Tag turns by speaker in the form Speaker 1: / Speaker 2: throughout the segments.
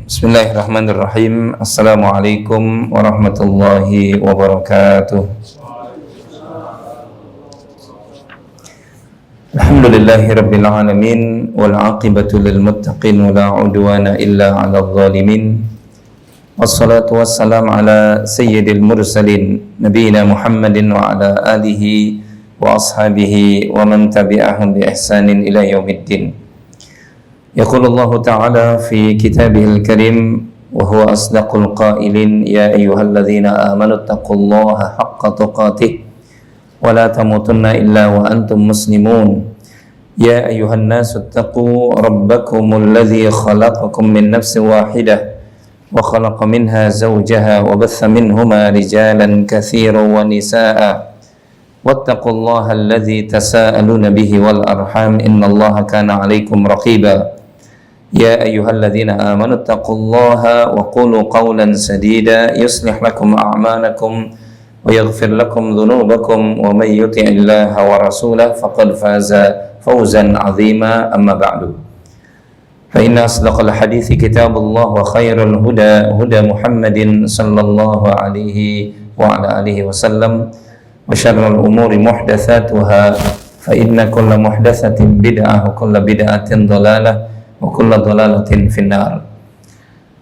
Speaker 1: Bismillahirrahmanirrahim. Assalamualaikum warahmatullahi wabarakatuh. Alhamdulillahi rabbil alamin wal aqibatu lil muttaqin wa la udwana illa 'alal zalimin. Wassalatu wassalamu ala sayyidil mursalin nabiyina Muhammadin wa ala alihi wa ashabihi wa man tabi'ahum bi ihsanin ila yaumiddin. يقول الله تعالى في كتابه الكريم وهو أصدق القائلين يا أيها الذين آمنوا اتقوا الله حق تقاته ولا تموتن إلا وأنتم مسلمون يا أيها الناس اتقوا ربكم الذي خلقكم من نفس واحدة وخلق منها زوجها وبث منهما رجالا كثيرا ونساء واتقوا الله الذي تساءلون به والأرحام إن الله كان عليكم رقيبا يا أيها الذين آمنوا اتقوا الله وقولوا قولا سديدا يصلح لكم أعمالكم ويغفر لكم ذنوبكم ومن يطع الله ورسوله فقد فاز فوزا عظيما أما بعد فإن أصدق الحديث كتاب الله وخير الهدى هدى محمد صلى الله عليه وعلى آله وسلم وشر الأمور محدثاتها فإن كل محدثة بدعة وكل بدعة ضلالة وكل ضلالة في النار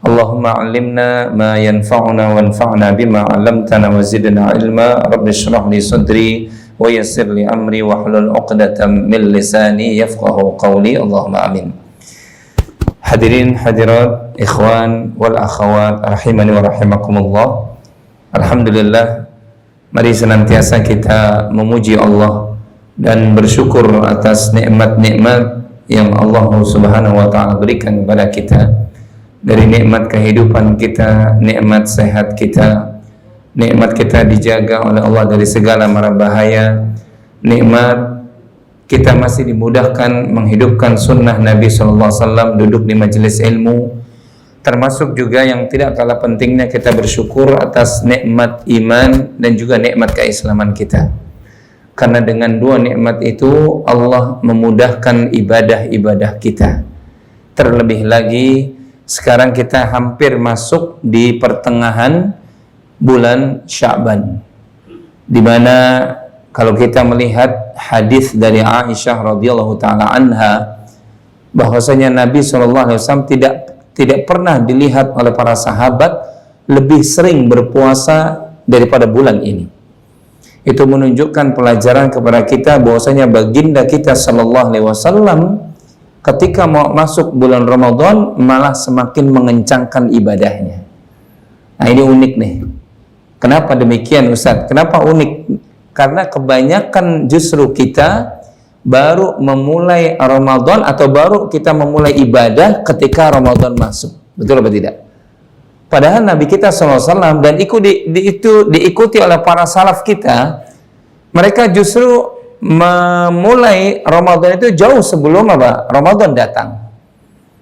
Speaker 1: اللهم علمنا ما ينفعنا وانفعنا بما علمتنا وزدنا علما رب اشرح لي صدري ويسر لي أمري واحلل عقدة من لساني يفقه قولي اللهم آمين. Hadirin hadirat ikhwan wal akhwat rahimani wa rahimakumullah. Alhamdulillah, mari senantiasa kita memuji Allah dan bersyukur atas nikmat-nikmat yang Allah Subhanahu wa taala berikan kepada kita, dari nikmat kehidupan kita, nikmat sehat kita, nikmat kita dijaga oleh Allah dari segala mara bahaya, nikmat kita masih dimudahkan menghidupkan sunnah Nabi SAW, duduk di majelis ilmu, termasuk juga yang tidak kalah pentingnya kita bersyukur atas nikmat iman dan juga nikmat keislaman kita. Karena dengan dua nikmat itu Allah memudahkan ibadah-ibadah kita. Terlebih lagi sekarang kita hampir masuk di pertengahan bulan Sya'ban, di mana kalau kita melihat hadis dari Aisyah radhiyallahu taala anha bahwasanya Nabi SAW tidak pernah dilihat oleh para sahabat lebih sering berpuasa daripada bulan ini. Itu menunjukkan pelajaran kepada kita bahwasanya baginda kita sallallahu alaihi wasallam ketika mau masuk bulan Ramadan malah semakin mengencangkan ibadahnya. Nah, ini unik nih. Kenapa demikian Ustaz? Kenapa unik? Karena kebanyakan justru kita baru memulai Ramadan atau baru kita memulai ibadah ketika Ramadan masuk. Betul atau tidak? Padahal Nabi kita SAW dan diikuti oleh para salaf kita, mereka justru memulai Ramadan itu jauh sebelum Ramadan datang.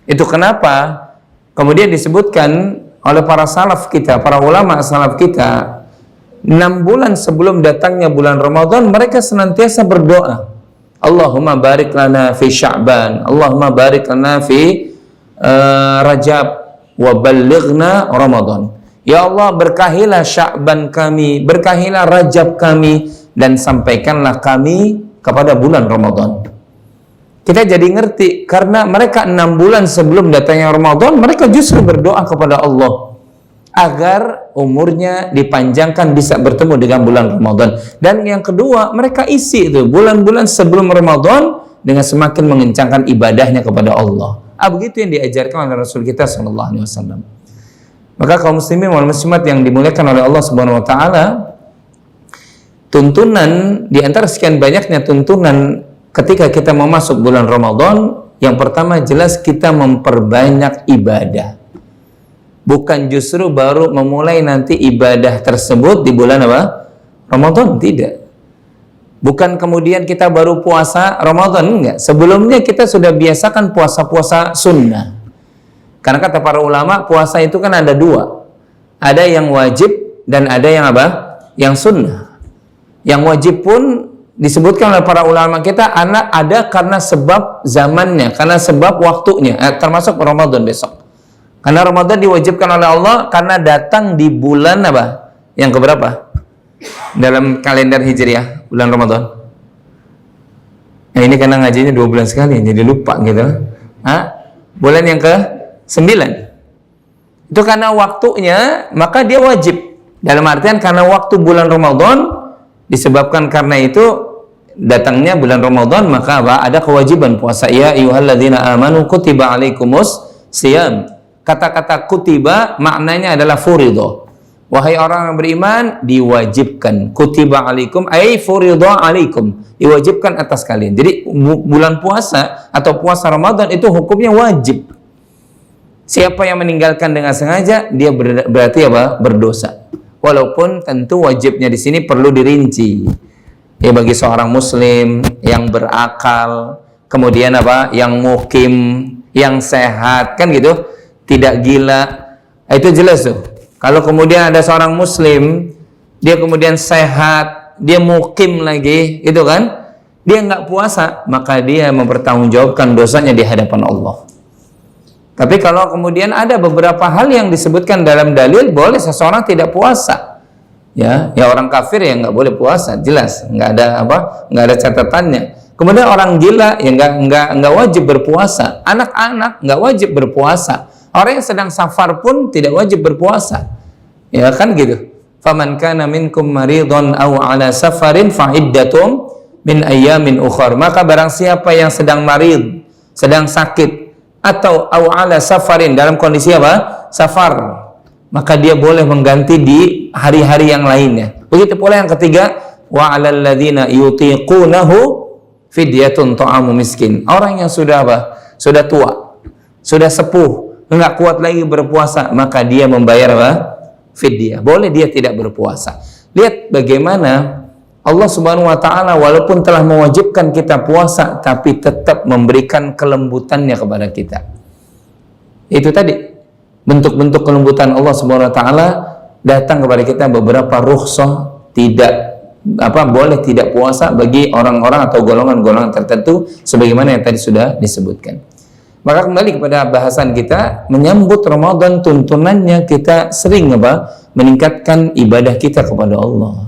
Speaker 1: Itu kenapa kemudian disebutkan oleh para salaf kita, para ulama salaf kita, 6 bulan sebelum datangnya bulan Ramadan mereka senantiasa berdoa, Allahumma barik lana fi Sya'ban, Allahumma barik lana fi Rajab wa ballighna Ramadan. Ya Allah, berkahilah Sya'ban kami, berkahilah Rajab kami, dan sampaikanlah kami kepada bulan Ramadan. Kita jadi ngerti karena mereka 6 bulan sebelum datangnya Ramadan mereka justru berdoa kepada Allah agar umurnya dipanjangkan bisa bertemu dengan bulan Ramadan. Dan yang kedua, mereka isi itu bulan-bulan sebelum Ramadan dengan semakin mengencangkan ibadahnya kepada Allah. Begitu yang diajarkan oleh Rasul kita sallallahu alaihi wasallam. Maka kaum muslimin wal muslimat yang dimuliakan oleh Allah Subhanahu wa taala, tuntunan di antara sekian banyaknya tuntunan ketika kita mau masuk bulan Ramadan, yang pertama jelas kita memperbanyak ibadah. Bukan justru baru memulai nanti ibadah tersebut di bulan Ramadan, tidak. Bukan kemudian kita baru puasa Ramadan, enggak. Sebelumnya kita sudah biasakan puasa-puasa sunnah. Karena kata para ulama, puasa itu kan ada dua. Ada yang wajib dan ada yang Yang sunnah. Yang wajib pun disebutkan oleh para ulama kita ada karena sebab zamannya, karena sebab waktunya, termasuk Ramadan besok. Karena Ramadan diwajibkan oleh Allah karena datang di bulan apa? Yang keberapa? Dalam kalender Hijriah, bulan Ramadan. Nah, ini karena ngajinya 2 bulan sekali, jadi lupa gitu. Bulan yang ke-9. Itu karena waktunya, maka dia wajib. Dalam artian karena waktu bulan Ramadan, disebabkan karena itu datangnya bulan Ramadan, maka apa? Ada kewajiban puasa. Ya ayyuhalladzina amanu kutiba alaikumus siyam. Kata-kata kutiba maknanya adalah furido. Wahai orang yang beriman, diwajibkan. Kutiba alaikum ay furido alaikum. Diwajibkan atas kalian. Jadi bulan puasa atau puasa Ramadan itu hukumnya wajib. Siapa yang meninggalkan dengan sengaja, dia berarti apa? Berdosa. Walaupun tentu wajibnya di sini perlu dirinci. Ya, bagi seorang muslim yang berakal, kemudian apa? Yang mukim, yang sehat, kan gitu, tidak gila. Itu jelas tuh. Kalau kemudian ada seorang muslim, dia kemudian sehat, dia mukim lagi, itu kan, dia nggak puasa, maka dia mempertanggungjawabkan dosanya di hadapan Allah. Tapi kalau kemudian ada beberapa hal yang disebutkan dalam dalil, boleh seseorang tidak puasa. Ya orang kafir ya nggak boleh puasa, jelas, nggak ada apa, nggak ada catatannya. Kemudian orang gila ya nggak wajib berpuasa. Anak-anak nggak wajib berpuasa. Orang yang sedang safar pun tidak wajib berpuasa. Ya kan gitu. Faman kana minkum maridun aw ala safarin fa iddatum min ayyamin ukhar. Maka barang siapa yang sedang marid, sedang sakit, atau aw ala safarin, dalam kondisi apa? Safar, maka dia boleh mengganti di hari-hari yang lainnya. Begitu pula yang ketiga, wa 'alal ladzina yutiqunahu fidyatun ta'amu miskin. Orang yang sudah apa? Sudah tua, sudah sepuh, enggak kuat lagi berpuasa, maka dia membayar apa? Fidyah. Boleh dia tidak berpuasa. Lihat bagaimana Allah Subhanahu wa taala walaupun telah mewajibkan kita puasa, tapi tetap memberikan kelembutannya kepada kita. Itu tadi bentuk-bentuk kelembutan Allah Subhanahu wa taala datang kepada kita, beberapa rukhsah, tidak boleh tidak puasa bagi orang-orang atau golongan-golongan tertentu sebagaimana yang tadi sudah disebutkan. Maka kembali kepada bahasan kita, menyambut Ramadan, tuntunannya kita sering meningkatkan ibadah kita kepada Allah.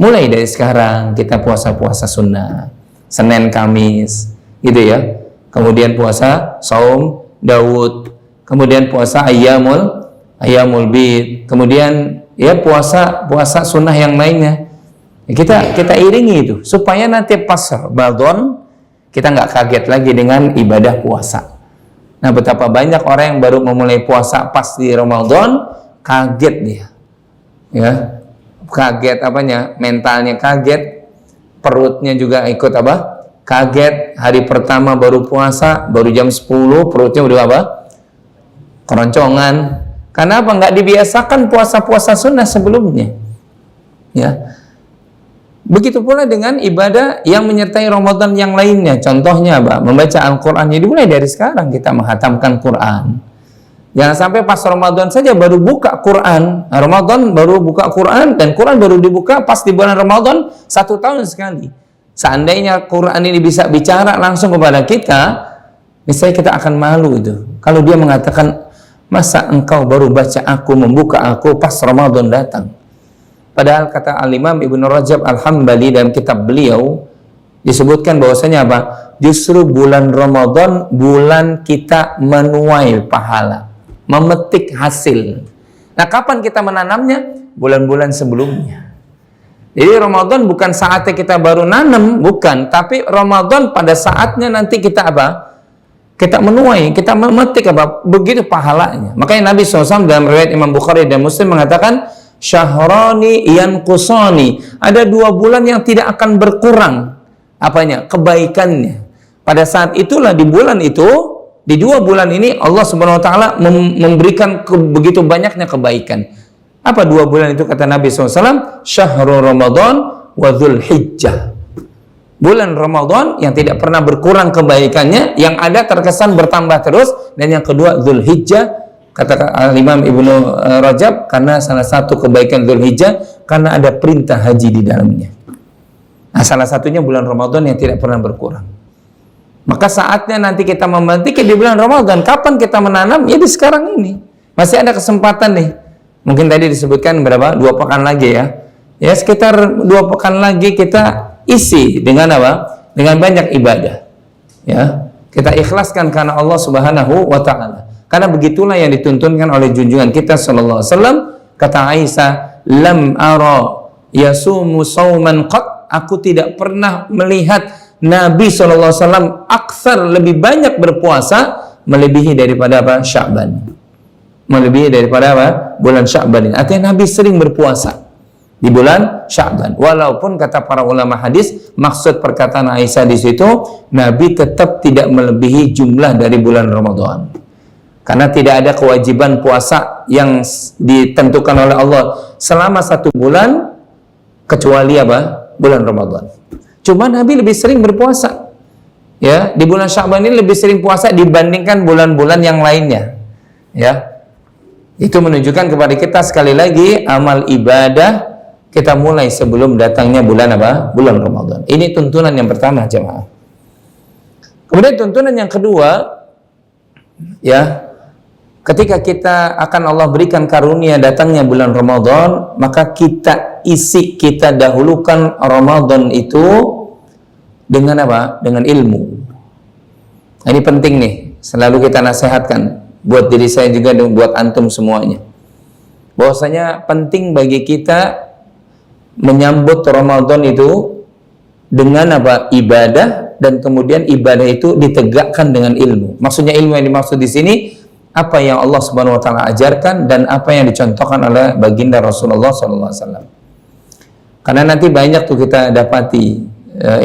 Speaker 1: Mulai dari sekarang kita puasa-puasa sunnah, Senin Kamis, gitu ya. Kemudian puasa Saum Daud, kemudian puasa Ayyamul Bid, kemudian ya puasa sunnah yang lainnya. Kita iringi itu supaya nanti pas Ramadan kita nggak kaget lagi dengan ibadah puasa. Nah, betapa banyak orang yang baru memulai puasa pas di Ramadan kaget dia, ya. Kaget apanya? Mentalnya kaget, perutnya juga ikut kaget. Hari pertama baru puasa, baru jam 10 perutnya udah keroncongan. Karena nggak dibiasakan puasa-puasa sunnah sebelumnya, ya. Begitu pula dengan ibadah yang menyertai Ramadan yang lainnya. Contohnya membaca Al-Quran. Jadi mulai dari sekarang kita menghatamkan Quran. Jangan sampai pas Ramadan saja baru buka Quran. Ramadan baru buka Quran, dan Quran baru dibuka pas di bulan Ramadan 1 tahun sekali. Seandainya Quran ini bisa bicara langsung kepada kita, misalnya kita akan malu itu. Kalau dia mengatakan, masa engkau baru baca aku, membuka aku pas Ramadan datang. Padahal kata Al-Imam Ibnu Rajab Al-Hambali dalam kitab beliau, disebutkan bahwasanya justru bulan Ramadan bulan kita menuai pahala, memetik hasil. Nah, kapan kita menanamnya? Bulan-bulan sebelumnya. Jadi Ramadan bukan saatnya kita baru nanam, bukan, tapi Ramadan pada saatnya nanti kita kita menuai, kita memetik begitu pahalanya. Makanya Nabi SAW dalam riwayat Imam Bukhari dan Muslim mengatakan, syahrani yanqusani, ada 2 bulan yang tidak akan berkurang kebaikannya. Pada saat itulah, di bulan itu, di 2 bulan ini Allah Subhanahu wa taala memberikan begitu banyaknya kebaikan. Apa 2 bulan itu kata Nabi SAW? Syahrul Ramadan wa Dzulhijjah. Bulan Ramadan yang tidak pernah berkurang kebaikannya, yang ada terkesan bertambah terus, dan yang kedua Dzulhijjah. Kata Imam Ibnu Rajab, karena salah satu kebaikan Dzulhijjah karena ada perintah haji di dalamnya. Nah, salah satunya bulan Ramadan yang tidak pernah berkurang. Maka saatnya nanti kita memetik di bulan Ramadan. Kapan kita menanam? Ya di sekarang ini. Masih ada kesempatan nih. Mungkin tadi disebutkan berapa? 2 pekan lagi ya. Ya sekitar 2 pekan lagi kita isi dengan apa? Dengan banyak ibadah. Ya, kita ikhlaskan karena Allah Subhanahu wa taala. Karena begitulah yang dituntunkan oleh junjungan kita sallallahu alaihi wasallam. Kata Aisyah, "Lam ara yasumu sauman qat." Aku tidak pernah melihat Nabi sallallahu alaihi wasallam aksar lebih banyak berpuasa melebihi daripada apa? Sya'ban. Melebihi daripada apa? Bulan Sya'ban ini. Artinya Nabi sering berpuasa di bulan Sya'ban. Walaupun kata para ulama hadis, maksud perkataan Aisyah di situ, Nabi tetap tidak melebihi jumlah dari bulan Ramadan. Karena tidak ada kewajiban puasa yang ditentukan oleh Allah selama 1 bulan kecuali apa? Bulan Ramadan. Cuma Nabi lebih sering berpuasa. Ya, di bulan Sya'ban ini lebih sering puasa dibandingkan bulan-bulan yang lainnya. Ya. Itu menunjukkan kepada kita sekali lagi amal ibadah kita mulai sebelum datangnya bulan apa? Bulan Ramadan. Ini tuntunan yang pertama, jemaah. Kemudian tuntunan yang kedua, ya, ketika kita akan Allah berikan karunia datangnya bulan Ramadan, maka kita dahulukan Ramadan itu dengan apa? Dengan ilmu. Nah, ini penting nih, selalu kita nasihatkan buat diri saya juga dan buat antum semuanya. Bahwasanya penting bagi kita menyambut Ramadan itu dengan apa? Ibadah, dan kemudian ibadah itu ditegakkan dengan ilmu. Maksudnya ilmu yang dimaksud di sini apa yang Allah Subhanahu wa taala ajarkan dan apa yang dicontohkan oleh baginda Rasulullah sallallahu alaihi wasallam. Karena nanti banyak tuh kita dapati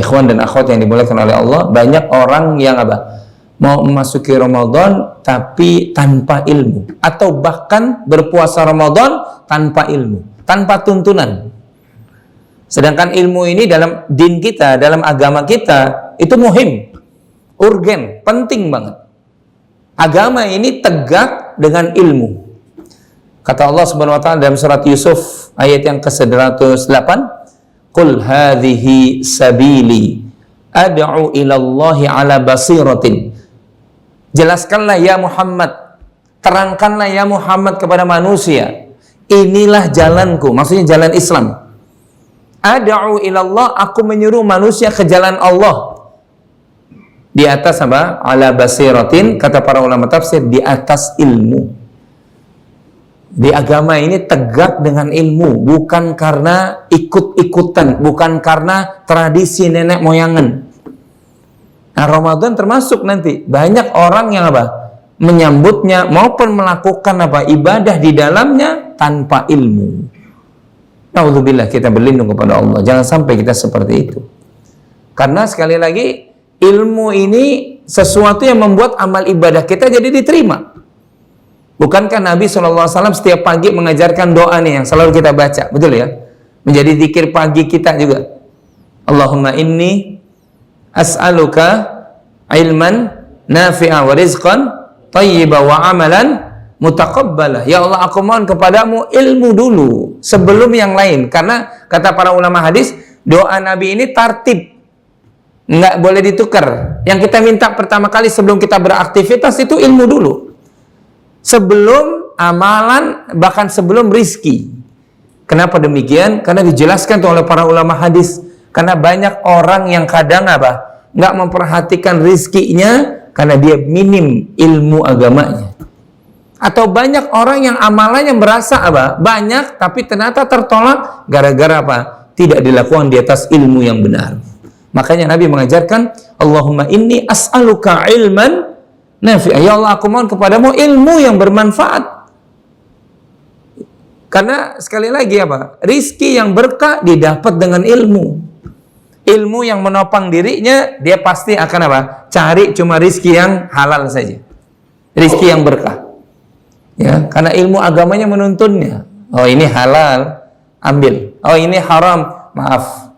Speaker 1: ikhwan dan akhwat yang dimuliakan oleh Allah, banyak orang yang apa? Mau memasuki Ramadan tapi tanpa ilmu, atau bahkan berpuasa Ramadan tanpa ilmu, tanpa tuntunan. Sedangkan ilmu ini dalam din kita, dalam agama kita, itu muhim, urgen, penting banget. Agama ini tegak dengan ilmu. Kata Allah Subhanahu wa taala dalam surat Yusuf ayat yang ke-108, "Qul hadhihi sabili ad'u ila Allahi ala basiratin." Jelaskanlah ya Muhammad, terangkanlah ya Muhammad kepada manusia, inilah jalanku, maksudnya jalan Islam. Ad'u ilallah, aku menyuruh manusia ke jalan Allah. Di atas apa? Ala basiratin, kata para ulama tafsir, di atas ilmu. Di agama ini tegak dengan ilmu, bukan karena ikut-ikutan, bukan karena tradisi nenek moyangan. Nah, Ramadan termasuk nanti banyak orang yang apa? Menyambutnya maupun melakukan apa? Ibadah di dalamnya tanpa ilmu. Na'udzubillah, kita berlindung kepada Allah. Jangan sampai kita seperti itu. Karena sekali lagi, ilmu ini sesuatu yang membuat amal ibadah kita jadi diterima. Bukankah Nabi SAW setiap pagi mengajarkan doa nih yang selalu kita baca, betul ya? Menjadi zikir pagi kita juga. Allahumma inni as'aluka ilman nafi'a wa rizqan thayyiba wa amalan mutaqabbalah. Ya Allah, aku mohon kepadamu ilmu dulu sebelum yang lain. Karena kata para ulama hadis, doa Nabi ini tartib, nggak boleh ditukar. Yang kita minta pertama kali sebelum kita beraktivitas itu ilmu dulu, sebelum amalan, bahkan sebelum rizki. Kenapa demikian? Karena dijelaskan oleh para ulama hadis. Karena banyak orang yang kadang apa? Nggak memperhatikan rizkinya karena dia minim ilmu agamanya. Atau banyak orang yang amalannya berasa apa? Banyak, tapi ternyata tertolak gara-gara apa? Tidak dilakukan di atas ilmu yang benar. Makanya Nabi mengajarkan, Allahumma inni as'aluka ilman nafi'ah. Ya Allah, aku mohon kepadamu ilmu yang bermanfaat. Karena sekali lagi apa? Rizki yang berkah didapat dengan ilmu. Ilmu yang menopang dirinya, dia pasti akan apa? Cari cuma rizki yang halal saja. Rizki yang berkah. Ya, karena ilmu agamanya menuntunnya. Oh, ini halal, ambil. Oh, ini haram, maaf.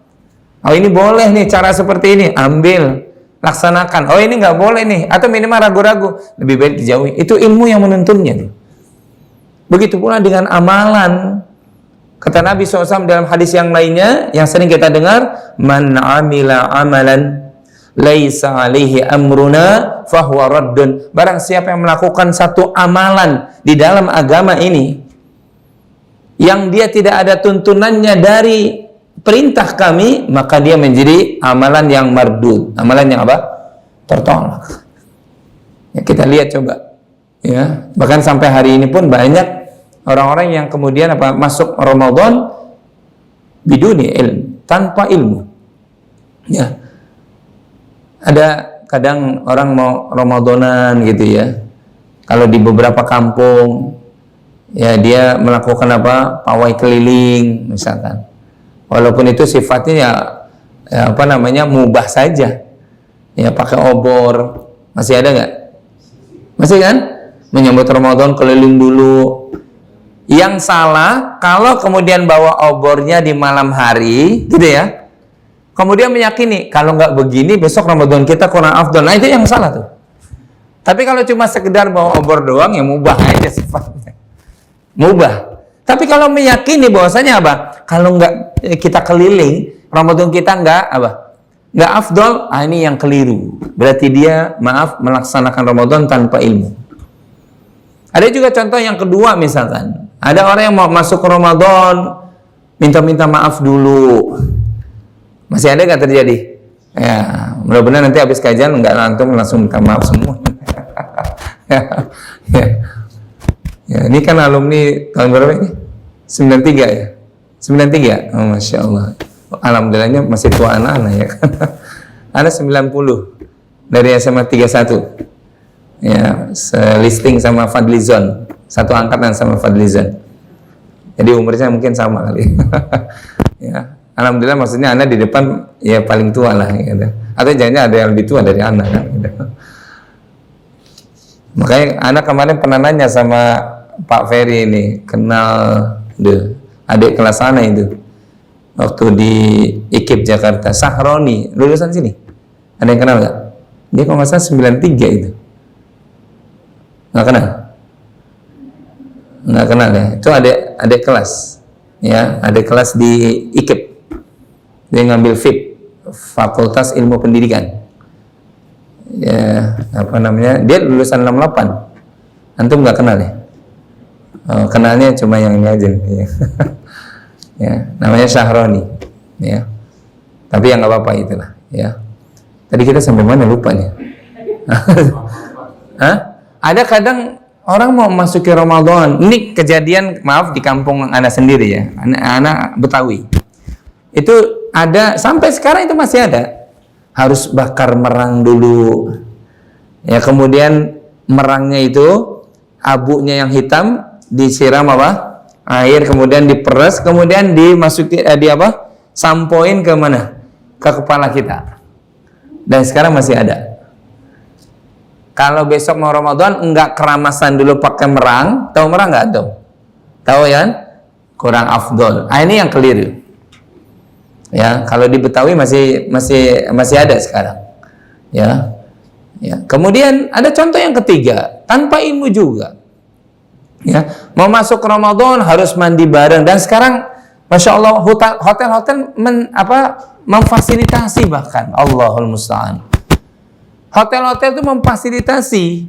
Speaker 1: Oh, ini boleh nih cara seperti ini, ambil, laksanakan. Oh, ini nggak boleh nih, atau minimal ragu-ragu, lebih baik dijauhi. Itu ilmu yang menuntunnya nih. Begitu pula dengan amalan. Kata Nabi SAW dalam hadis yang lainnya yang sering kita dengar, man amila amalan laisa alaihi amruna fahuwa raddun. Barang siapa yang melakukan satu amalan di dalam agama ini yang dia tidak ada tuntunannya dari perintah kami, maka dia menjadi amalan yang mardud, amalan yang apa? Tertolak. Ya, kita lihat coba, ya, bahkan sampai hari ini pun banyak orang-orang yang kemudian apa masuk Ramadan biduni ilmu, tanpa ilmu. Ya, ada kadang orang mau Ramadanan gitu ya, kalau di beberapa kampung ya dia melakukan apa pawai keliling misalkan, walaupun itu sifatnya ya apa namanya mubah saja, ya pakai obor, masih ada nggak? Masih kan? Menyambut Ramadan keliling dulu. Yang salah kalau kemudian bawa obornya di malam hari, gitu ya. Kemudian meyakini kalau nggak begini besok Ramadan kita kurang afdal. Nah itu yang salah tuh. Tapi kalau cuma sekedar bawa obor doang ya mubah aja sifatnya. Mubah. Tapi kalau meyakini bahwasanya apa? Kalau nggak kita keliling, Ramadan kita nggak apa? Nggak afdol, ini yang keliru. Berarti dia melaksanakan Ramadan tanpa ilmu. Ada juga contoh yang kedua misalkan, ada orang yang mau masuk Ramadan minta-minta maaf dulu. Masih ada nggak terjadi? Ya, mudah-mudahan nanti habis kajian nggak langsung minta maaf semua. ya. Ya, ini kan alumni tahun berapa ini? 93 ya? 93? Oh, Masya Allah. Alhamdulillahnya masih tua anak-anak ya kan. Ada 90 dari SMA 31. Ya, selisting sama Fadlizon. Satu angkatan sama Fadlizon. Jadi umurnya mungkin sama kali. Ya, alhamdulillah maksudnya Anda di depan ya paling tua lah gitu. Atau jangan ada yang lebih tua dari Anda kan gitu. Makanya Anda kemarin pernah nanya sama Pak Ferry ini, kenal adik kelas Ana itu. Waktu di IKIP Jakarta, Sahroni, lulusan sini. Ada yang kenal nggak? Dia kalau nggak salah 93 itu. Nggak kenal? Nggak kenal ya? Itu adik kelas. Ya, adik kelas di IKIP. Dia ngambil FIP, Fakultas Ilmu Pendidikan. Ya, apa namanya? Dia lulusan 68. Antum nggak kenal ya? Oh, kenalnya cuma yang ini aja. Ya, namanya Syahroni, ya. Tapi yang nggak apa-apa itulah, ya. Tadi kita sampai mana lupa nih? Hah? Ada kadang orang mau masuki Ramadan. Ini kejadian, maaf, di kampung anak sendiri ya, anak Betawi. Itu ada sampai sekarang itu masih ada. Harus bakar merang dulu. Ya, kemudian merangnya itu abunya yang hitam disiram apa? Air, kemudian diperes, kemudian dimasuki sampoin ke mana? Ke kepala kita. Dan sekarang masih ada. Kalau besok mau Ramadan enggak keramasan dulu pakai merang, tahu merang enggak tahu? Tahu ya? Kurang afdol. Ini yang keliru. Ya, kalau di Betawi masih ada sekarang. Ya. Ya. Kemudian ada contoh yang ketiga, tanpa ilmu juga. Ya, mau masuk Ramadan harus mandi bareng, dan sekarang Masya Allah hotel-hotel memfasilitasi, bahkan Allahul Musta'an, hotel-hotel itu memfasilitasi,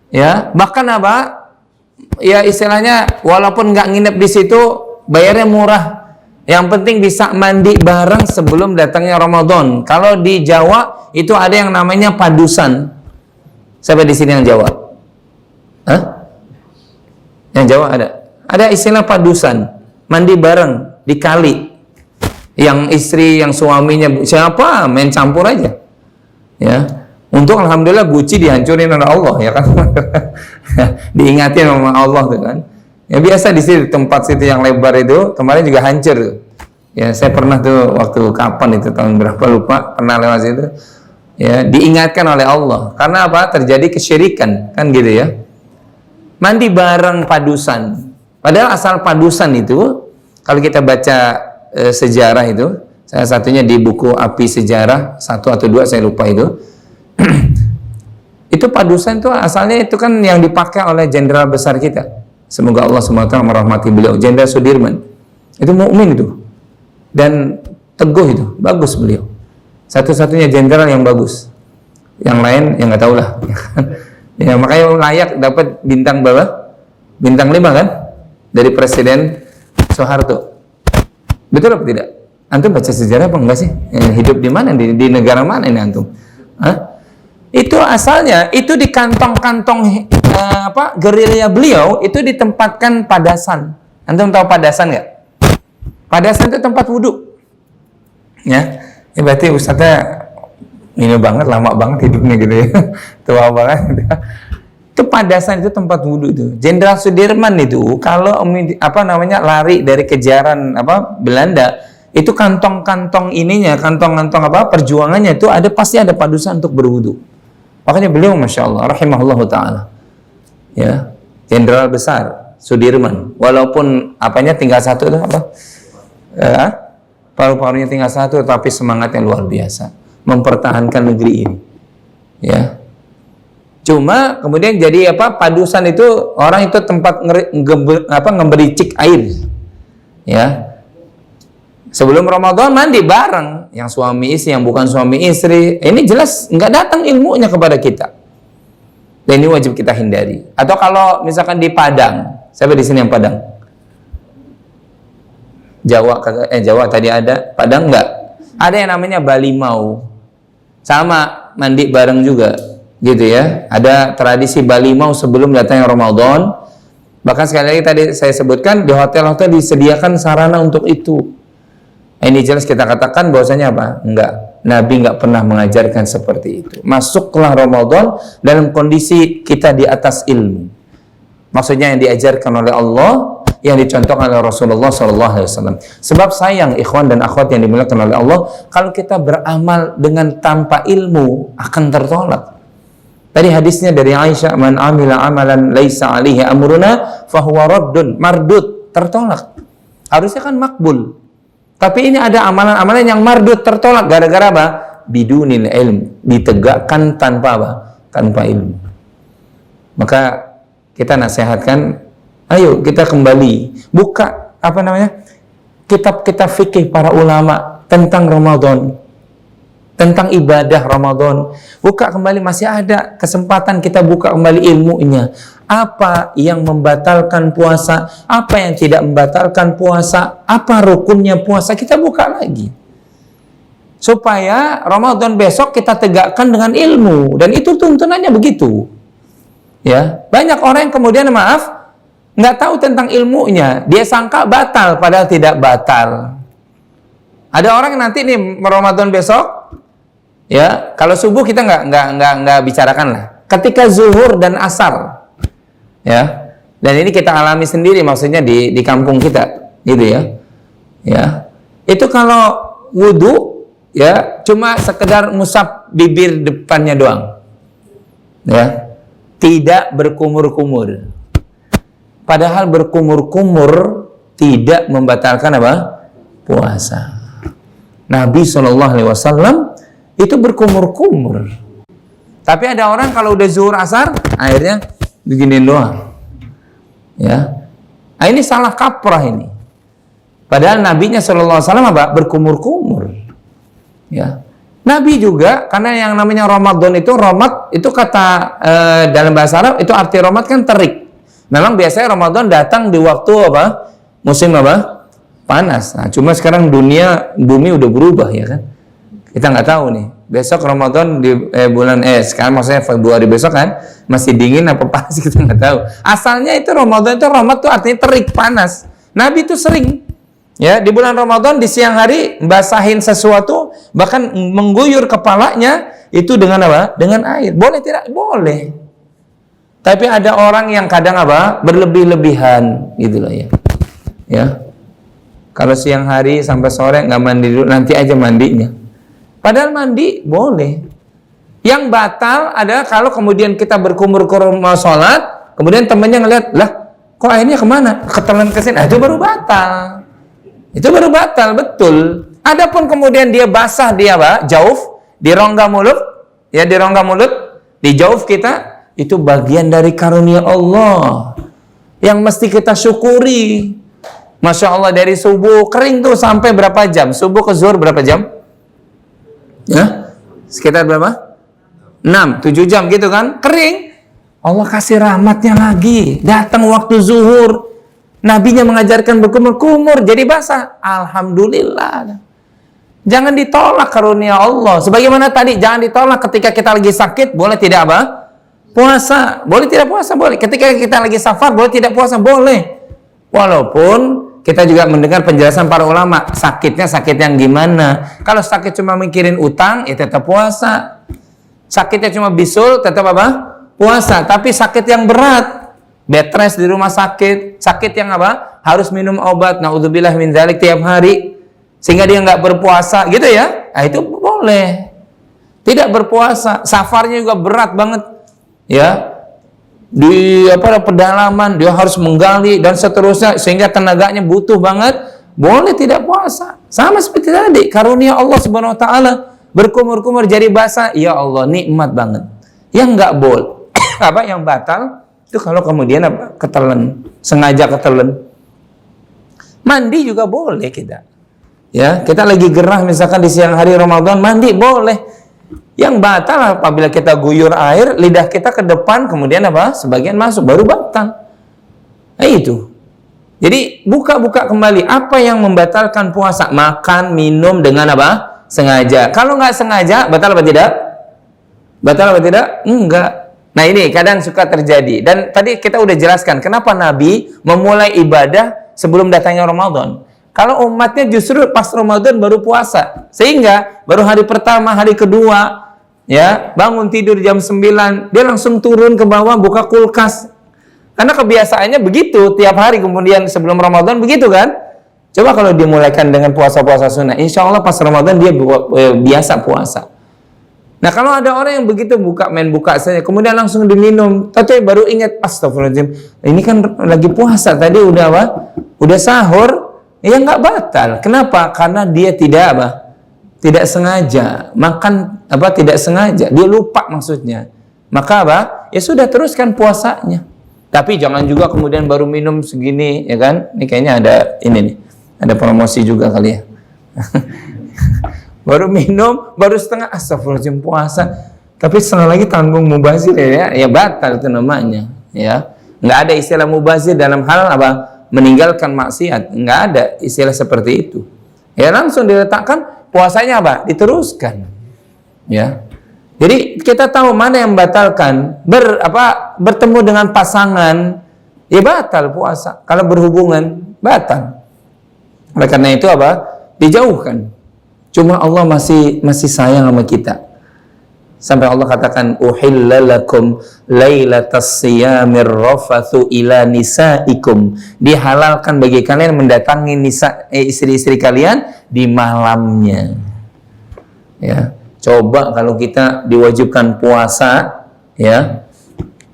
Speaker 1: ya, bahkan apa ya istilahnya walaupun nggak nginep di situ bayarnya murah, yang penting bisa mandi bareng sebelum datangnya Ramadan. Kalau di Jawa itu ada yang namanya padusan. Siapa di sini yang Jawa? Hah? Yang Jawa ada istilah padusan, mandi bareng di kali, yang istri yang suaminya siapa main campur aja, ya. Untuk alhamdulillah Gucci dihancurin oleh Allah, ya kan. Diingatin sama Allah tuh kan. Ya biasa di situ, tempat situ yang lebar itu kemarin juga hancur tuh. Ya saya pernah tuh waktu kapan itu tahun berapa lupa, pernah lewat situ. Ya diingatkan oleh Allah karena apa? Terjadi kesyirikan kan gitu ya. Mandi bareng padusan. Padahal asal padusan itu, kalau kita baca sejarah itu, salah satunya di buku Api Sejarah 1 atau 2 saya lupa itu. Itu padusan itu asalnya itu kan yang dipakai oleh jenderal besar kita. Semoga Allah SWT merahmati beliau, Jenderal Sudirman. Itu mukmin itu. Dan teguh itu, bagus beliau. Satu-satunya jenderal yang bagus. Yang lain yang nggak tahu lah. Ya, makanya layak dapat bintang berapa? Bintang 5 kan? Dari Presiden Soeharto. Betul apa tidak? Antum baca sejarah apa enggak sih? Hidup di mana? Di negara mana ini antum? Hah? Itu asalnya itu di kantong-kantong gerilya beliau itu ditempatkan padasan. Antum tahu padasan nggak? Padasan itu tempat wudhu. Ya, berarti ustadznya ini banget, lama banget hidupnya gitu ya, tua banget. Itu padasan itu tempat wudhu itu. Jenderal Sudirman itu kalau lari dari kejaran Belanda, itu kantong-kantong ininya, kantong-kantong perjuangannya itu pasti ada padusan untuk berwudhu. Makanya beliau masya Allah, rahimahullah taala, ya, jenderal besar Sudirman, walaupun tinggal satu itu paru-parunya tinggal satu, tapi semangatnya luar biasa mempertahankan negeri ini, ya. Cuma kemudian jadi padusan itu orang itu tempat ngebericik air, ya. Sebelum Ramadan mandi bareng, yang suami istri, yang bukan suami istri. Ini jelas nggak datang ilmunya kepada kita. Dan ini wajib kita hindari. Atau kalau misalkan di Padang, siapa di sini yang Padang? Jawa tadi ada, Padang nggak? Ada yang namanya Balimau. Sama, mandi bareng juga, gitu ya. Ada tradisi Balimau sebelum datangnya Ramadan. Bahkan sekali lagi tadi saya sebutkan di hotel-hotel disediakan sarana untuk itu. Ini jelas kita katakan bahwasanya enggak, Nabi enggak pernah mengajarkan seperti itu. Masuklah Ramadan dalam kondisi kita di atas ilmu. Maksudnya yang diajarkan oleh Allah, yang dicontohkan oleh Rasulullah SAW. Sebab sayang ikhwan dan akhwat yang dimuliakan oleh Allah, kalau kita beramal dengan tanpa ilmu akan tertolak. Tadi hadisnya dari Aisyah, man amila amalan laisa alaihi amruna fahuwa raddun, mardud, tertolak. Harusnya kan makbul. Tapi ini ada amalan-amalan yang mardud, tertolak gara-gara bidunil ilm, ditegakkan tanpa tanpa ilmu. Maka kita nasihatkan, ayo kita kembali buka kitab-kitab fikih para ulama tentang Ramadan, tentang ibadah Ramadan. Buka kembali, masih ada kesempatan kita buka kembali ilmunya. Apa yang membatalkan puasa, apa yang tidak membatalkan puasa, apa rukunnya puasa, kita buka lagi. Supaya Ramadan besok kita tegakkan dengan ilmu, dan itu tuntunannya begitu. Ya, banyak orang yang kemudian nggak tahu tentang ilmunya, dia sangka batal padahal tidak batal. Ada orang yang nanti nih Ramadan besok, ya, kalau subuh kita nggak bicarakan lah. Ketika zuhur dan asar, ya, dan ini kita alami sendiri, maksudnya di kampung kita, gitu ya, ya, itu kalau wudhu, ya, cuma sekedar ngusap bibir depannya doang, ya, tidak berkumur-kumur. Padahal berkumur-kumur tidak membatalkan puasa. Nabi SAW itu berkumur-kumur. Tapi ada orang kalau udah zuhur asar, akhirnya beginiin doang, ya. Nah, ini salah kaprah ini. Padahal Nabinya SAW berkumur-kumur, ya. Nabi juga, karena yang namanya Ramadan itu, Ramad itu kata dalam bahasa Arab itu arti Ramad kan terik. Memang biasanya Ramadan datang di waktu musim panas. Nah, cuma sekarang bumi udah berubah, ya kan. Kita nggak tahu nih. Besok Ramadan di sekarang maksudnya Februari besok kan masih dingin apa panas, kita nggak tahu. Asalnya itu Ramadan itu Ramad tuh artinya terik, panas. Nabi itu sering, ya, di bulan Ramadan di siang hari basahin sesuatu, bahkan mengguyur kepalanya itu dengan dengan air. Boleh tidak? Boleh. Tapi ada orang yang kadang berlebih-lebihan gitu loh, ya. Ya. Kalau siang hari sampai sore nggak mandi dulu, nanti aja mandinya. Padahal mandi boleh. Yang batal adalah kalau kemudian kita berkumur-kumur mau sholat, kemudian temannya ngeliat, lah kok airnya kemana? Ketelan ke sini. Nah, itu baru batal. Itu baru batal, betul. Adapun kemudian dia basah, dia jauf di rongga mulut, ya, di rongga mulut, di jauf kita, itu bagian dari karunia Allah yang mesti kita syukuri. Masya Allah, dari subuh kering tuh sampai berapa jam? Subuh ke zuhur berapa jam? Ya, sekitar berapa? 6, 7 jam gitu kan, kering. Allah kasih rahmatnya lagi, datang waktu zuhur, nabinya mengajarkan berkumur-kumur jadi basah. Alhamdulillah. Jangan ditolak karunia Allah. Sebagaimana tadi, jangan ditolak ketika kita lagi sakit, boleh tidak apa? Puasa. Boleh tidak puasa? Boleh. Ketika kita lagi safar, boleh tidak puasa? Boleh. Walaupun kita juga mendengar penjelasan para ulama, sakitnya sakit yang gimana. Kalau sakit cuma mikirin utang, ya tetap puasa. Sakitnya cuma bisul, tetap apa? Puasa. Tapi sakit yang berat, bed rest di rumah sakit, sakit yang apa? Harus minum obat, naudzubillah min dzalik tiap hari, sehingga dia nggak berpuasa, gitu ya? Nah, itu boleh. Tidak berpuasa. Safarnya juga berat banget, ya. Di pedalaman dia harus menggali dan seterusnya, sehingga tenaganya butuh banget. Boleh tidak puasa. Sama seperti tadi, karunia Allah Subhanahu wa taala. Berkumur-kumur jadi basah, ya Allah, nikmat banget. Yang nggak boleh, yang batal itu kalau kemudian ketelan, sengaja ketelan. Mandi juga boleh kita. Ya, kita lagi gerah misalkan di siang hari Ramadan, mandi boleh. Yang batal apabila kita guyur air, lidah kita ke depan, kemudian sebagian masuk, baru batal. Nah, itu. Jadi buka-buka kembali apa yang membatalkan puasa. Makan, minum dengan sengaja. Kalau nggak sengaja, batal apa tidak? Batal apa tidak? Enggak. Nah, ini kadang suka terjadi. Dan tadi kita udah jelaskan kenapa Nabi memulai ibadah sebelum datangnya Ramadan. Kalau umatnya justru pas Ramadan baru puasa. Sehingga baru hari pertama, hari kedua, ya, bangun tidur jam 9, dia langsung turun ke bawah buka kulkas. Karena kebiasaannya begitu, tiap hari kemudian sebelum Ramadan begitu kan? Coba kalau dimulaikan dengan puasa-puasa sunnah, insya Allah pas Ramadan dia biasa puasa. Nah, kalau ada orang yang begitu main buka saja, kemudian langsung diminum, tapi baru ingat, astagfirullahaladzim, ini kan lagi puasa, tadi udah udah sahur, ya nggak batal. Kenapa? Karena dia tidak sengaja makan, tidak sengaja, dia lupa maksudnya. Maka ya sudah, teruskan puasanya. Tapi jangan juga kemudian baru minum segini, ya kan? Ini kayaknya ada ini nih. Ada promosi juga kali ya. Baru minum, baru setengah, astagfirullahaladzim, puasa. Tapi setengah lagi tanggung mubazir, ya batal itu namanya. Ya, nggak ada istilah mubazir dalam hal meninggalkan maksiat. Nggak ada istilah seperti itu. Ya, langsung diletakkan, puasanya diteruskan. Ya. Jadi kita tahu mana yang membatalkan. Bertemu dengan pasangan, ya batal puasa. Kalau berhubungan, batal. Oleh karena itu dijauhkan. Cuma Allah masih sayang sama kita. Sampai Allah katakan, uhilla lakum lailatas siyamir rafathu ila nisaikum. Dihalalkan bagi kalian mendatangi istri-istri kalian di malamnya. Ya, coba kalau kita diwajibkan puasa, ya,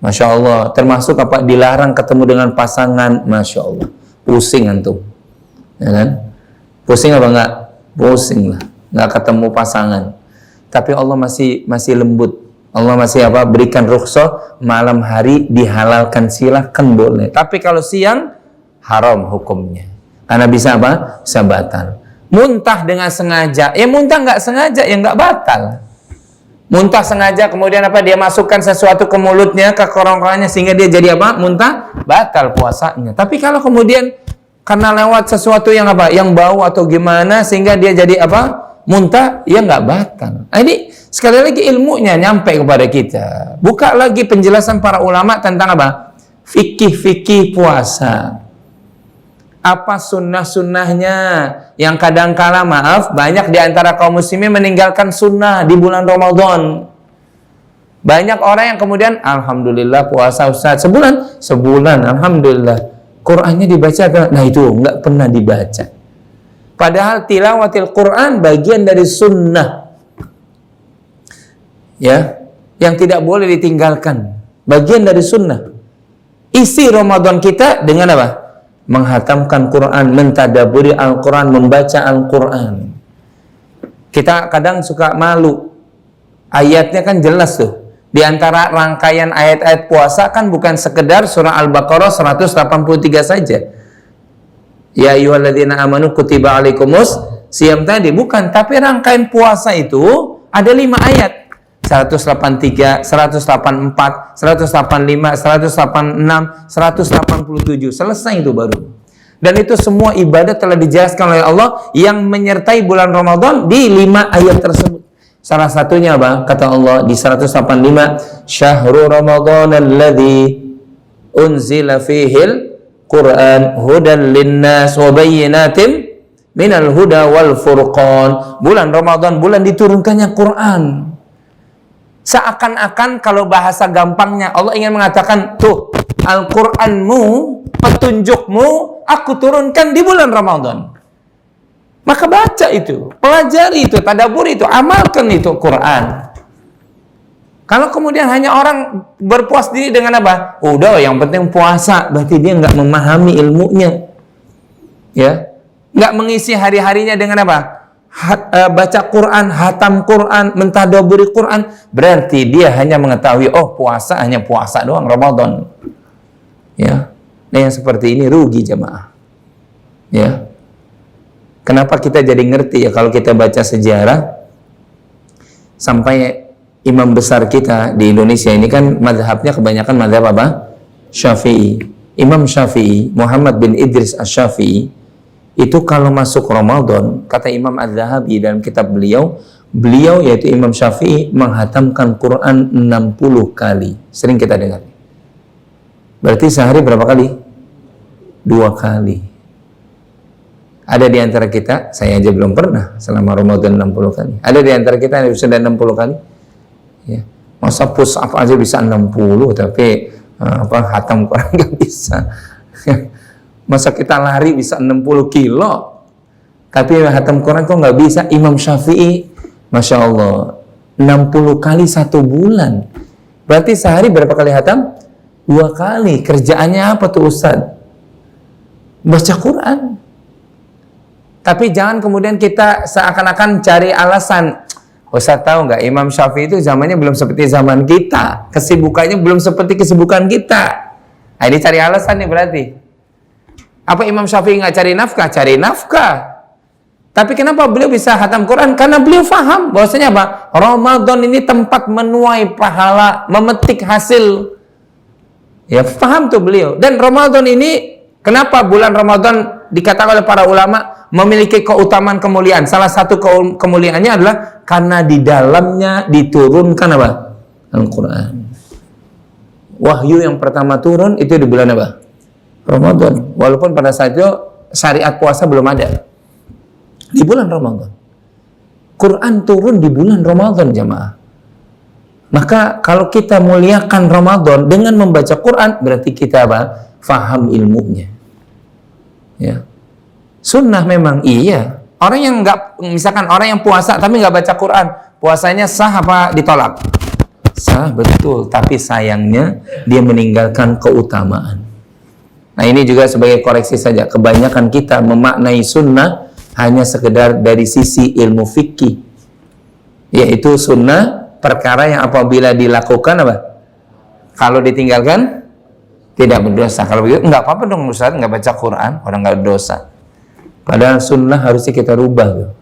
Speaker 1: masya Allah, termasuk dilarang ketemu dengan pasangan, masya Allah, pusing antum. Ya kan? Pusing apa enggak? Pusing lah, enggak ketemu pasangan. Tapi Allah masih lembut. Allah masih berikan rukhsah, malam hari dihalalkan, silahkan boleh. Tapi kalau siang haram hukumnya. Karena bisa bisa batal. Muntah dengan sengaja, ya muntah nggak sengaja, ya nggak batal. Muntah sengaja kemudian dia masukkan sesuatu ke mulutnya, ke kerongkongannya, sehingga dia jadi muntah, batal puasanya. Tapi kalau kemudian karena lewat sesuatu yang yang bau atau gimana sehingga dia jadi muntah, ya nggak batal. Nah, ini sekali lagi ilmunya nyampe kepada kita. Buka lagi penjelasan para ulama tentang fikih puasa. Apa sunnah-sunnahnya yang kadang-kala banyak di antara kaum muslimin meninggalkan sunnah di bulan Ramadan. Banyak orang yang kemudian alhamdulillah puasa Ustaz sebulan alhamdulillah. Qur'annya dibaca, nah itu nggak pernah dibaca. Padahal tilawatil Qur'an bagian dari sunnah, ya, yang tidak boleh ditinggalkan, bagian dari sunnah. Isi Ramadan kita dengan menghatamkan Quran, mentadaburi Al-Quran, membaca Al-Quran. Kita kadang suka malu, ayatnya kan jelas tuh. Di antara rangkaian ayat-ayat puasa kan bukan sekedar surah Al-Baqarah 183 saja. Ya ayyuhalladzina amanu kutiba alaikumus siyam tadi, bukan. Tapi rangkaian puasa itu ada 5 ayat. 183, 184, 185, 186, 187. Selesai itu baru. Dan itu semua ibadat telah dijelaskan oleh Allah yang menyertai bulan Ramadan di 5 ayat tersebut. Salah satunya apa? Kata Allah di 185, Syahrul Ramadan alladzi unzila fihil Quran hudan linnas wa bayyinatin minal huda wal furqan. Bulan Ramadan, bulan diturunkannya Quran. Seakan-akan kalau bahasa gampangnya Allah ingin mengatakan, tuh Al-Quranmu, petunjukmu aku turunkan di bulan Ramadan. Maka baca itu, pelajari itu, tadaburi itu, amalkan itu Quran. Kalau kemudian hanya orang berpuas diri dengan apa? Udah, yang penting puasa, berarti dia nggak memahami ilmunya, ya, nggak mengisi hari-harinya dengan apa? Baca Quran, hatam Quran, mentadaburi Quran, berarti dia hanya mengetahui, oh puasa hanya puasa doang Ramadan, ya. Nah yang seperti ini rugi jemaah, ya. Kenapa kita jadi ngerti ya kalau kita baca sejarah sampai imam besar kita di Indonesia ini kan mazhabnya kebanyakan mazhab apa? Syafi'i. Imam Syafi'i, Muhammad bin Idris Asy-Syafi'i, itu kalau masuk Ramadan, kata Imam Az-Zahabi dalam kitab beliau yaitu Imam Syafi'i menghatamkan Quran 60 kali. Sering kita dengar. Berarti sehari berapa kali? 2 kali. Ada di antara kita, saya aja belum pernah selama Ramadan 60 kali. Ada di antara kita yang sudah 60 kali? Ya. Masa push up aja bisa 60, tapi hatam Quran nggak bisa. Masa kita lari bisa 60 kilo, tapi hatam Quran kok nggak bisa? Imam Syafi'i, Masya Allah, 60 kali 1 bulan. Berarti sehari berapa kali hatam? 2 kali. Kerjaannya apa tuh Ustaz? Baca Quran. Tapi jangan kemudian kita seakan-akan cari alasan. Ustaz tahu nggak, Imam Syafi'i itu zamannya belum seperti zaman kita. Kesibukannya belum seperti kesibukan kita. Nah, ini cari alasan nih berarti. Apa Imam Syafi'i nggak cari nafkah? Cari nafkah. Tapi kenapa beliau bisa hatam Quran? Karena beliau faham bahwasanya apa? Ramadan ini tempat menuai pahala, memetik hasil. Ya, faham tuh beliau. Dan Ramadan ini, kenapa bulan Ramadan dikatakan oleh para ulama memiliki keutamaan kemuliaan? Salah satu kemuliaannya adalah karena di dalamnya diturunkan apa? Al-Quran. Wahyu yang pertama turun itu di bulan apa? Ramadan. Walaupun pada saat itu syariat puasa belum ada. Di bulan Ramadan. Quran turun di bulan Ramadan jemaah. Maka kalau kita muliakan Ramadan dengan membaca Quran, berarti kita apa? Faham ilmunya. Ya. Sunnah memang iya. Orang yang nggak, misalkan orang yang puasa tapi nggak baca Quran, puasanya sah apa ditolak? Sah, betul. Tapi sayangnya dia meninggalkan keutamaan. Nah ini juga sebagai koreksi saja. Kebanyakan kita memaknai sunnah hanya sekedar dari sisi ilmu fikih. Yaitu sunnah perkara yang apabila dilakukan apa? Kalau ditinggalkan tidak berdosa. Kalau begitu nggak apa-apa dong Ustaz, nggak baca Quran, orang nggak berdosa. Padahal sunnah harusnya kita rubah.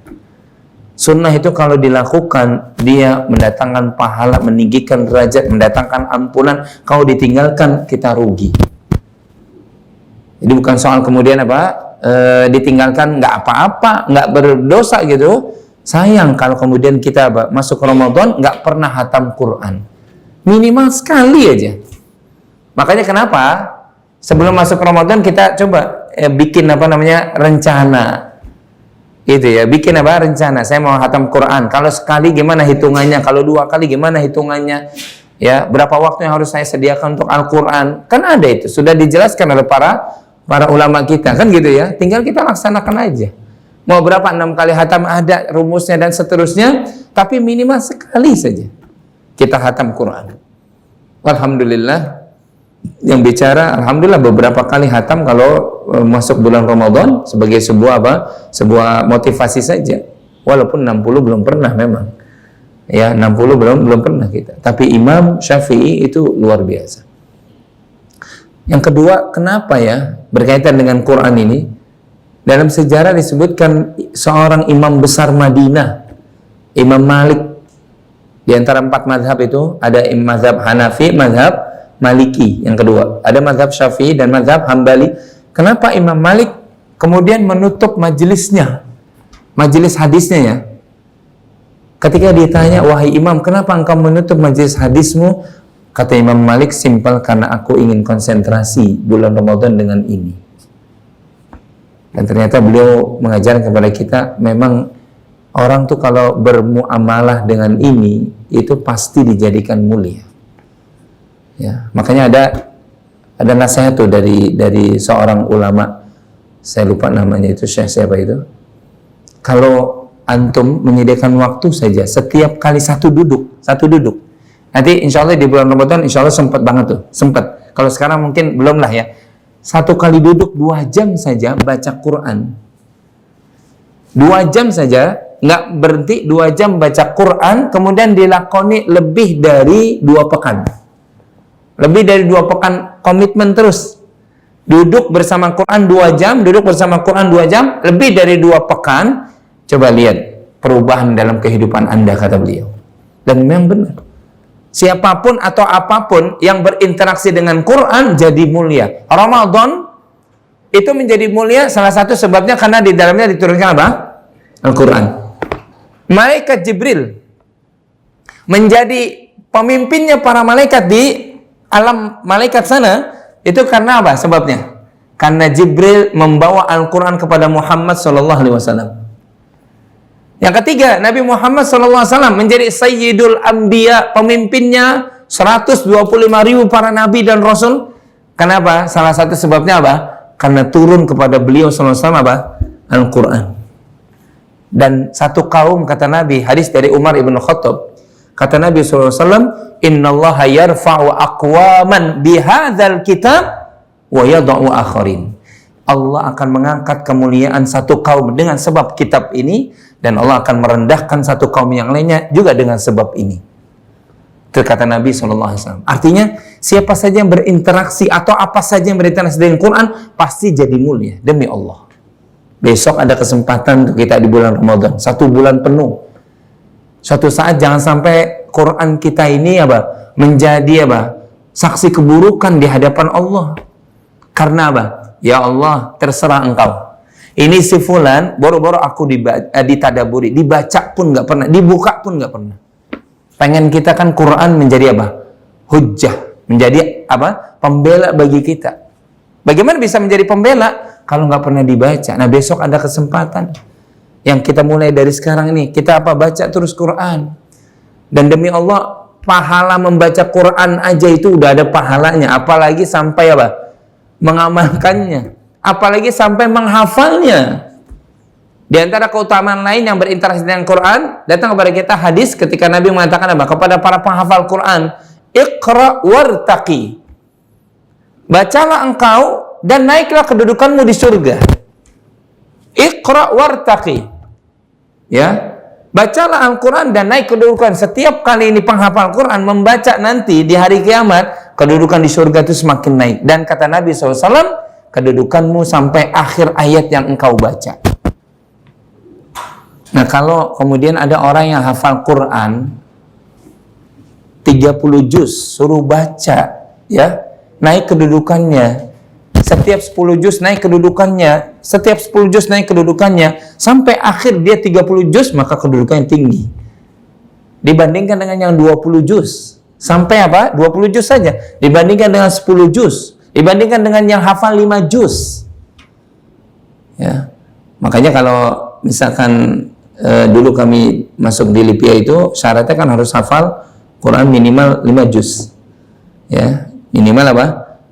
Speaker 1: Sunnah itu kalau dilakukan dia mendatangkan pahala, meninggikan derajat, mendatangkan ampunan. Kalau ditinggalkan kita rugi. Jadi bukan soal kemudian apa ditinggalkan nggak apa-apa, nggak berdosa gitu. Sayang kalau kemudian kita masuk Ramadan nggak pernah hatam Quran, minimal sekali aja. Makanya kenapa sebelum masuk Ramadan kita coba bikin rencana, gitu ya, bikin rencana. Saya mau hatam Quran. Kalau sekali gimana hitungannya? Kalau 2 kali gimana hitungannya? Ya, berapa waktu yang harus saya sediakan untuk Al-Quran? Kan ada itu, sudah dijelaskan oleh para ulama kita, kan gitu ya. Tinggal kita laksanakan aja. Mau berapa 6 kali hatam ada rumusnya dan seterusnya, tapi minimal sekali saja kita hatam Quran. Alhamdulillah yang bicara, alhamdulillah beberapa kali hatam kalau masuk bulan Ramadan sebagai sebuah motivasi saja. Walaupun 60 belum pernah memang. Ya, 60 belum pernah kita. Tapi Imam Syafi'i itu luar biasa. Yang kedua, kenapa ya berkaitan dengan Quran ini? Dalam sejarah disebutkan seorang imam besar Madinah, Imam Malik Di antara 4 mazhab itu ada mazhab Hanafi, mazhab Maliki yang kedua. Ada mazhab Syafi'i dan mazhab Hambali. Kenapa Imam Malik kemudian menutup majelisnya, majelis hadisnya ya? Ketika ditanya, wahai Imam, kenapa engkau menutup majelis hadismu? Kata Imam Malik, simpel, karena aku ingin konsentrasi bulan Ramadan dengan ini. Dan ternyata beliau mengajarkan kepada kita, memang orang tuh kalau bermuamalah dengan ini, itu pasti dijadikan mulia. Ya, makanya ada nasihat tuh dari seorang ulama, saya lupa namanya itu, Syekh siapa itu. Kalau antum menyediakan waktu saja, setiap kali satu duduk. Nanti insya Allah di bulan Ramadan, insya Allah sempat banget tuh, sempat. Kalau sekarang mungkin belum lah ya. Satu kali duduk 2 jam saja baca Quran. 2 jam saja, nggak berhenti 2 jam baca Quran, kemudian dilakoni lebih dari 2 pekan. Lebih dari 2 pekan komitmen terus. Duduk bersama Quran 2 jam, duduk bersama Quran 2 jam, lebih dari 2 pekan. Coba lihat perubahan dalam kehidupan Anda, kata beliau. Dan memang benar. Siapapun atau apapun yang berinteraksi dengan Quran jadi mulia. Ramadan itu menjadi mulia salah satu sebabnya karena di dalamnya diturunkan apa? Al-Quran. Malaikat Jibril menjadi pemimpinnya para malaikat di alam malaikat sana, itu karena apa sebabnya? Karena Jibril membawa Al-Quran kepada Muhammad SAW. Yang ketiga, Nabi Muhammad SAW menjadi Sayyidul Anbiya, pemimpinnya 125.000 para nabi dan rasul. Kenapa? Salah satu sebabnya apa? Karena turun kepada beliau SAW apa? Al-Quran. Dan satu kaum, kata Nabi, hadis dari Umar ibn Khattab, kata Nabi SAW, innallaha yarfa'u aqwaman bihadzal kitab wa yada'u akharin. Allah akan mengangkat kemuliaan satu kaum dengan sebab kitab ini, dan Allah akan merendahkan satu kaum yang lainnya juga dengan sebab ini. Kata Nabi SAW. Artinya, siapa saja yang berinteraksi atau apa saja yang berinteraksi dengan Quran pasti jadi mulia, demi Allah. Besok ada kesempatan untuk kita di bulan Ramadan, 1 bulan penuh. Suatu saat jangan sampai Quran kita ini apa? Menjadi apa? Saksi keburukan di hadapan Allah. Karena apa? Ya Allah, terserah engkau. Ini si fulan, boro-boro aku ditadaburi, dibaca pun nggak pernah, dibuka pun nggak pernah. Pengen kita kan Quran menjadi apa? Hujjah, menjadi apa? Pembela bagi kita. Bagaimana bisa menjadi pembela kalau nggak pernah dibaca? Nah, besok ada kesempatan yang kita mulai dari sekarang ini. Kita apa? Baca terus Quran. Dan demi Allah, pahala membaca Quran aja itu udah ada pahalanya. Apalagi sampai apa? Mengamalkannya. Apalagi sampai menghafalnya. Di antara keutamaan lain yang berinteraksi dengan Quran, datang kepada kita hadis ketika Nabi mengatakan apa? Kepada para penghafal Quran, Iqra wartaqi. Bacalah engkau dan naiklah kedudukanmu di surga. Iqra wartaqi. Ya. Bacalah Al-Quran dan naik kedudukan. Setiap kali ini penghafal Quran membaca nanti di hari kiamat, kedudukan di surga itu semakin naik. Dan kata Nabi SAW, kedudukanmu sampai akhir ayat yang engkau baca. Nah, kalau kemudian ada orang yang hafal Quran 30 juz, suruh baca, ya, naik kedudukannya. Setiap 10 juz naik kedudukannya, setiap 10 juz naik kedudukannya, sampai akhir dia 30 juz, maka kedudukannya tinggi. Dibandingkan dengan yang 20 juz. Sampai apa? 20 juz saja. Dibandingkan dengan 10 juz. Dibandingkan dengan yang hafal 5 juz. Ya. Makanya kalau misalkan dulu kami masuk di Libya itu, syaratnya kan harus hafal Quran minimal 5 juz. Ya, minimal apa?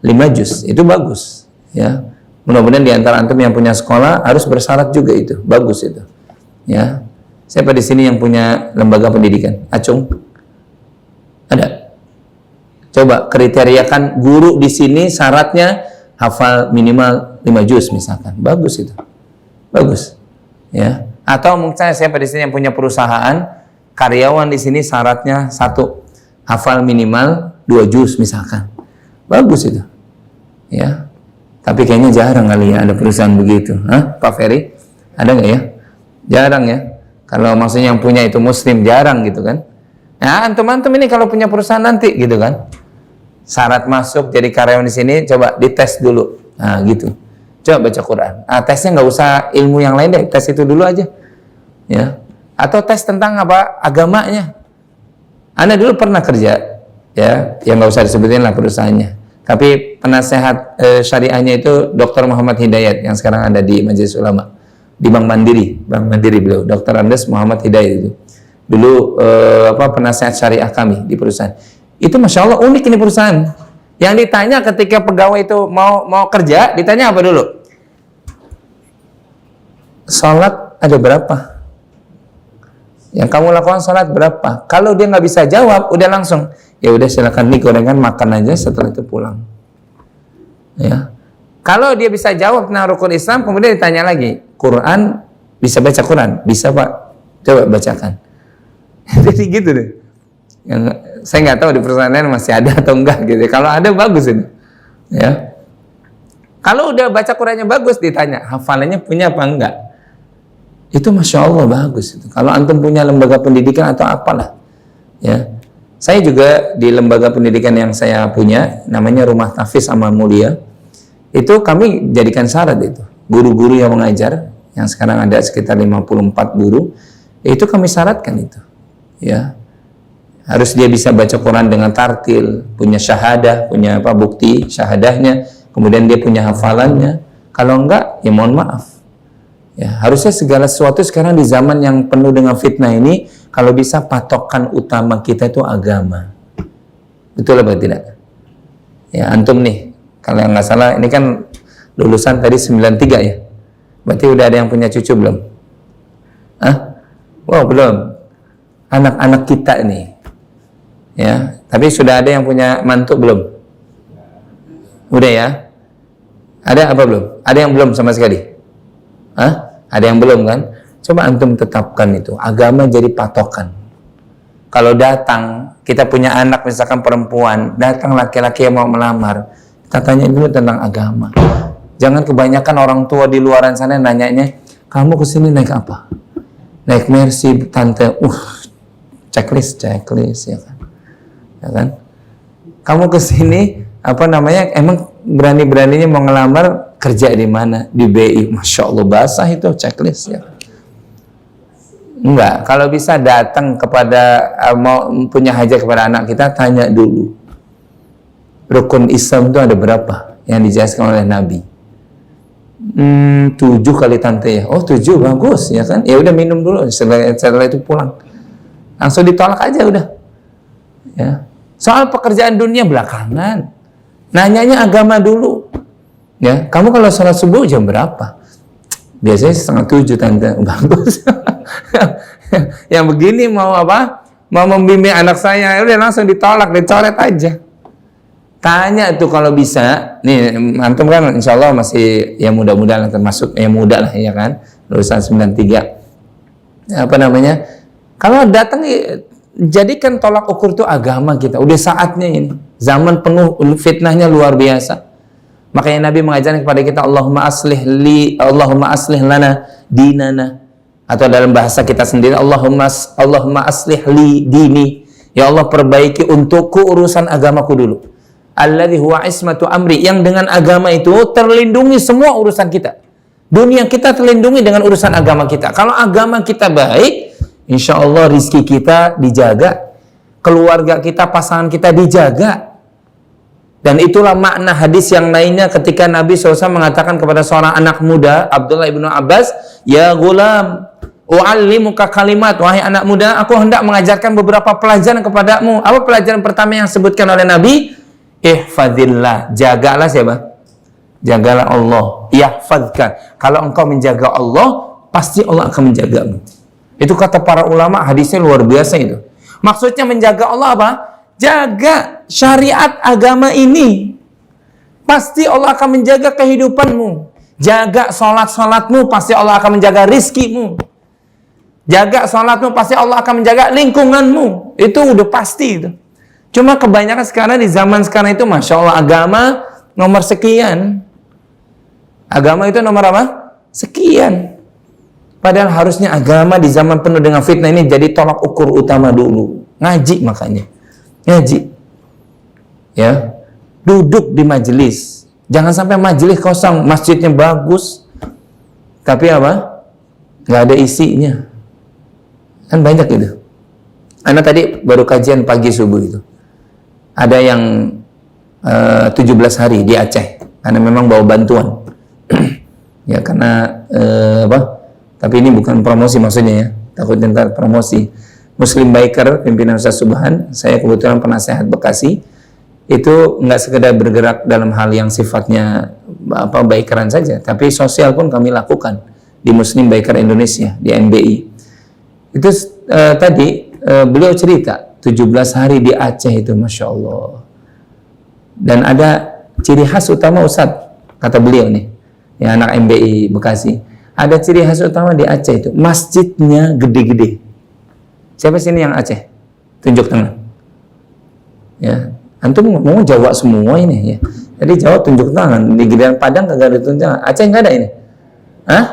Speaker 1: 5 juz. Itu bagus. Ya. Mudah-mudahan di antara antum yang punya sekolah harus bersyarat juga itu. Bagus itu. Ya. Siapa di sini yang punya lembaga pendidikan? Acung? Ada? Coba kriteriakan guru di sini syaratnya hafal minimal 5 juz misalkan. Bagus itu. Bagus. Ya. Atau mungkin siapa di sini yang punya perusahaan, karyawan di sini syaratnya 1, hafal minimal 2 juz misalkan. Bagus itu. Ya. Tapi kayaknya jarang kali ya ada perusahaan begitu. Hah, Pak Ferry? Ada nggak ya? Jarang ya. Kalau maksudnya yang punya itu muslim, jarang gitu kan. Nah, antum-antum ini kalau punya perusahaan nanti gitu kan, syarat masuk jadi karyawan di sini coba dites dulu. Nah, gitu. Coba baca Quran. Nah, tesnya nggak usah ilmu yang lain deh, tes itu dulu aja. Ya. Atau tes tentang apa? Agamanya. Anda dulu pernah kerja, ya, yang nggak usah disebutin lah perusahaannya. Tapi penasehat syariahnya itu Dr. Muhammad Hidayat yang sekarang ada di Majelis Ulama di Bank Mandiri beliau, Dr. Andes Muhammad Hidayat itu. Dulu penasehat syariah kami di perusahaan. Itu masya Allah unik ini perusahaan. Yang ditanya ketika pegawai itu mau kerja, ditanya apa dulu? Salat ada berapa? Yang kamu lakukan salat berapa? Kalau dia nggak bisa jawab, udah langsung, ya udah silakan digorengan makan aja setelah itu pulang. Ya. Kalau dia bisa jawab tentang rukun Islam, kemudian ditanya lagi, Quran, bisa baca Quran? Bisa Pak, coba bacakan. Jadi gitu deh. Saya nggak tahu di perusahaan lain masih ada atau enggak gitu. Kalau ada bagus ini. Ya. Kalau udah baca Qurannya bagus, ditanya hafalannya punya apa enggak? Itu masya Allah bagus itu. Kalau antum punya lembaga pendidikan atau apalah, ya. Saya juga di lembaga pendidikan yang saya punya, namanya Rumah Tahfiz Amal Mulia. Itu kami jadikan syarat itu. Guru-guru yang mengajar, yang sekarang ada sekitar 54 guru, itu kami syaratkan itu. Ya, harus dia bisa baca Quran dengan tartil, punya syahadah, punya bukti syahadahnya, kemudian dia punya hafalannya. Kalau enggak, ya mohon maaf. Ya, harusnya segala sesuatu sekarang di zaman yang penuh dengan fitnah ini, kalau bisa patokan utama kita itu agama. Betul apa tidak? Ya, antum nih, kalau nggak salah ini kan lulusan tadi 93 ya. Berarti udah ada yang punya cucu belum? Hah? Wow, belum. Anak-anak kita nih, ya, tapi sudah ada yang punya mantu belum? Udah ya? Ada apa belum? Ada yang belum sama sekali? Hah? Ada yang belum kan? Coba antum tetapkan itu, agama jadi patokan. Kalau datang, kita punya anak misalkan perempuan, datang laki-laki yang mau melamar, kita tanya dulu tentang agama. Jangan kebanyakan orang tua di luaran sana nanyanya, kamu kesini naik apa? Naik Mercy, tante, checklist ya kan, ya kan? Kamu kesini apa namanya? Emang berani-beraninya mau ngelamar kerja di mana? Di BI, masya Allah basah itu checklist ya. Enggak, kalau bisa datang kepada mau punya hajat kepada anak kita, tanya dulu rukun Islam itu ada berapa yang dijelaskan oleh Nabi. 7 kali tante ya. Oh 7 bagus ya kan? Ya udah minum dulu setelah itu pulang. Langsung ditolak aja udah. Ya. Soal pekerjaan dunia belakangan. Nanyanya agama dulu. Ya, kamu kalau sholat subuh jam berapa? Biasanya 6:30 tante. Bagus. Yang begini mau apa? Mau membimbing anak saya, udah langsung ditolak, dicoret aja. Tanya tuh kalau bisa. Nih, antum kan insya Allah masih ya muda-muda lah, termasuk yang muda lah ya kan. Lulusan 93. Apa namanya? Kalau datang, jadikan tolak ukur itu agama kita. Udah saatnya ini. Zaman penuh fitnahnya luar biasa. Makanya Nabi mengajarkan kepada kita, Allahumma aslih lana dinana. Atau dalam bahasa kita sendiri, Allahumma aslih li dini. Ya Allah, perbaiki untukku urusan agamaku dulu. Alladzi huwa ismatu amri. Yang dengan agama itu terlindungi semua urusan kita. Dunia kita terlindungi dengan urusan agama kita. Kalau agama kita baik, insya Allah rizki kita dijaga, keluarga kita, pasangan kita dijaga. Dan itulah makna hadis yang lainnya ketika Nabi SAW mengatakan kepada seorang anak muda, Abdullah ibnu Abbas, ya gulam, u'allimuka kalimat, wahai anak muda, aku hendak mengajarkan beberapa pelajaran kepadamu. Apa pelajaran pertama yang disebutkan oleh Nabi? Ihfadzillah, jagalah siapa? Jagalah Allah. Yahfadzka. Kalau engkau menjaga Allah, pasti Allah akan menjagamu. Itu kata para ulama, hadisnya luar biasa itu. Maksudnya menjaga Allah apa? Jaga syariat agama ini. Pasti Allah akan menjaga kehidupanmu. Jaga sholat-sholatmu, pasti Allah akan menjaga rizkimu. Jaga sholatmu, pasti Allah akan menjaga lingkunganmu. Itu udah pasti itu. Cuma kebanyakan sekarang di zaman sekarang itu, masya Allah, agama nomor sekian. Agama itu nomor apa? Sekian. Padahal harusnya agama di zaman penuh dengan fitnah ini jadi tolak ukur utama dulu. ngaji, makanya ngaji, ya, duduk di majelis. Jangan sampai majelis kosong, masjidnya bagus, tapi apa? Nggak ada isinya. Kan banyak itu. Anak tadi baru kajian pagi subuh itu. Ada yang 17 hari di Aceh, karena memang bawa bantuan. Ya karena tapi ini bukan promosi maksudnya ya, takutnya ntar promosi. Muslim Biker pimpinan Ustaz Subhan, saya kebetulan penasehat Bekasi, itu nggak sekedar bergerak dalam hal yang sifatnya bikeran saja, tapi sosial pun kami lakukan di Muslim Biker Indonesia, di MBI. Itu tadi beliau cerita 17 hari di Aceh itu, Masya Allah. Dan ada ciri khas utama Ustaz, kata beliau nih, ya anak MBI Bekasi, ada ciri khas utama di Aceh itu, masjidnya gede-gede. Siapa sini yang Aceh? Tunjuk tangan. Ya, antum mau Jawa semua ini ya. Jadi Jawa tunjuk tangan, di Gedean Padang kagak ada tunjuk tangan. Aceh nggak ada ini? Hah?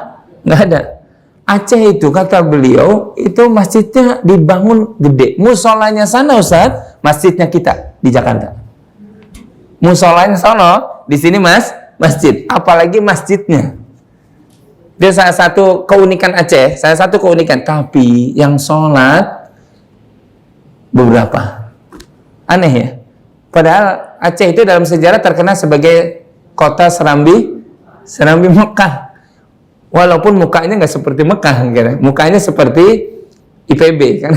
Speaker 1: Nggak ada. Aceh itu kata beliau itu masjidnya dibangun gede. Musolanya sana Ustaz, masjidnya kita di Jakarta. Musolanya sana, di sini masjid. Apalagi masjidnya. Dia salah satu keunikan Aceh, salah satu keunikan. Tapi yang sholat beberapa. Aneh ya. Padahal Aceh itu dalam sejarah terkenal sebagai kota serambi Mekah. Walaupun mukanya nggak seperti Mekah, gitu. Mukanya seperti IPB kan.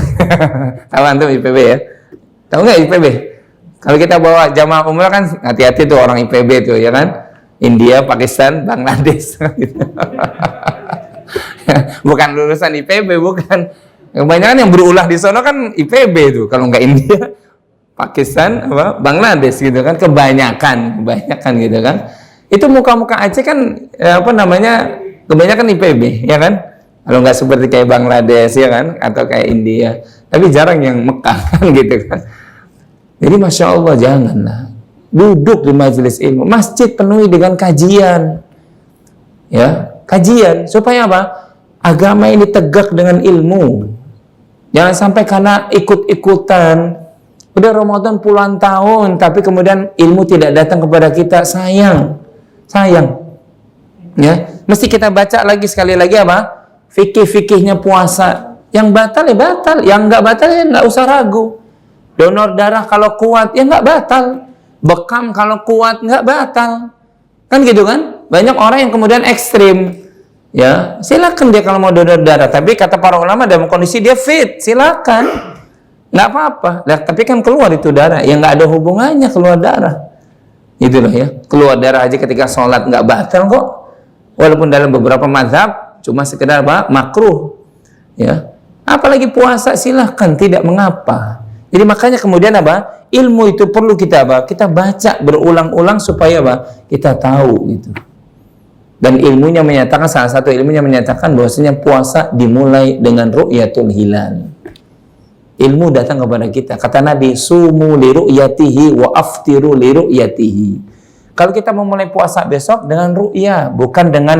Speaker 1: Tahu antum IPB ya? Tahu nggak IPB? Kalau kita bawa jamaah umrah kan hati-hati tuh orang IPB tuh ya kan. India, Pakistan, Bangladesh. Bukan lulusan IPB, bukan. Kebanyakan yang berulah di sana kan IPB tuh. Kalau nggak India, Pakistan, Bangladesh gitu kan. Kebanyakan gitu kan. Itu muka-muka Aceh kan kebanyakan IPB, ya kan? Kalau nggak seperti kayak Bangladesh, ya kan? Atau kayak India. Tapi jarang yang Mekah, kan gitu kan. Jadi Masya Allah, janganlah. Duduk di majelis ilmu. Masjid penuhi dengan kajian. Ya, kajian. Supaya apa? Agama ini tegak dengan ilmu. Jangan sampai karena ikut-ikutan. Udah Ramadan puluhan tahun, tapi kemudian ilmu tidak datang kepada kita. Sayang. Ya, mesti kita baca lagi sekali lagi apa? Fikih-fikihnya puasa. Yang batal ya batal, yang nggak batal ya nggak usah ragu. Donor darah kalau kuat ya nggak batal, bekam kalau kuat nggak batal, kan gitu kan? Banyak orang yang kemudian ekstrim, ya silakan dia kalau mau donor darah. Tapi kata para ulama dalam kondisi dia fit, silakan, nggak apa-apa. Tapi kan keluar itu darah, yang nggak ada hubungannya keluar darah. Itulah ya, keluar darah aja ketika sholat nggak batal kok. Walaupun dalam beberapa mazhab cuma sekedar makruh, ya. Apalagi puasa silahkan, tidak mengapa. Jadi makanya kemudian apa? Ilmu itu perlu kita kita baca berulang-ulang supaya kita tahu gitu. Dan ilmunya menyatakan, salah satu ilmunya menyatakan bahwasanya puasa dimulai dengan ru'yatul hilal. Ilmu datang kepada kita. Kata Nabi, sumu li ru'yatihi wa aftiru li ru'yatihi. Kalau kita mau mulai puasa besok dengan ru'ya, bukan dengan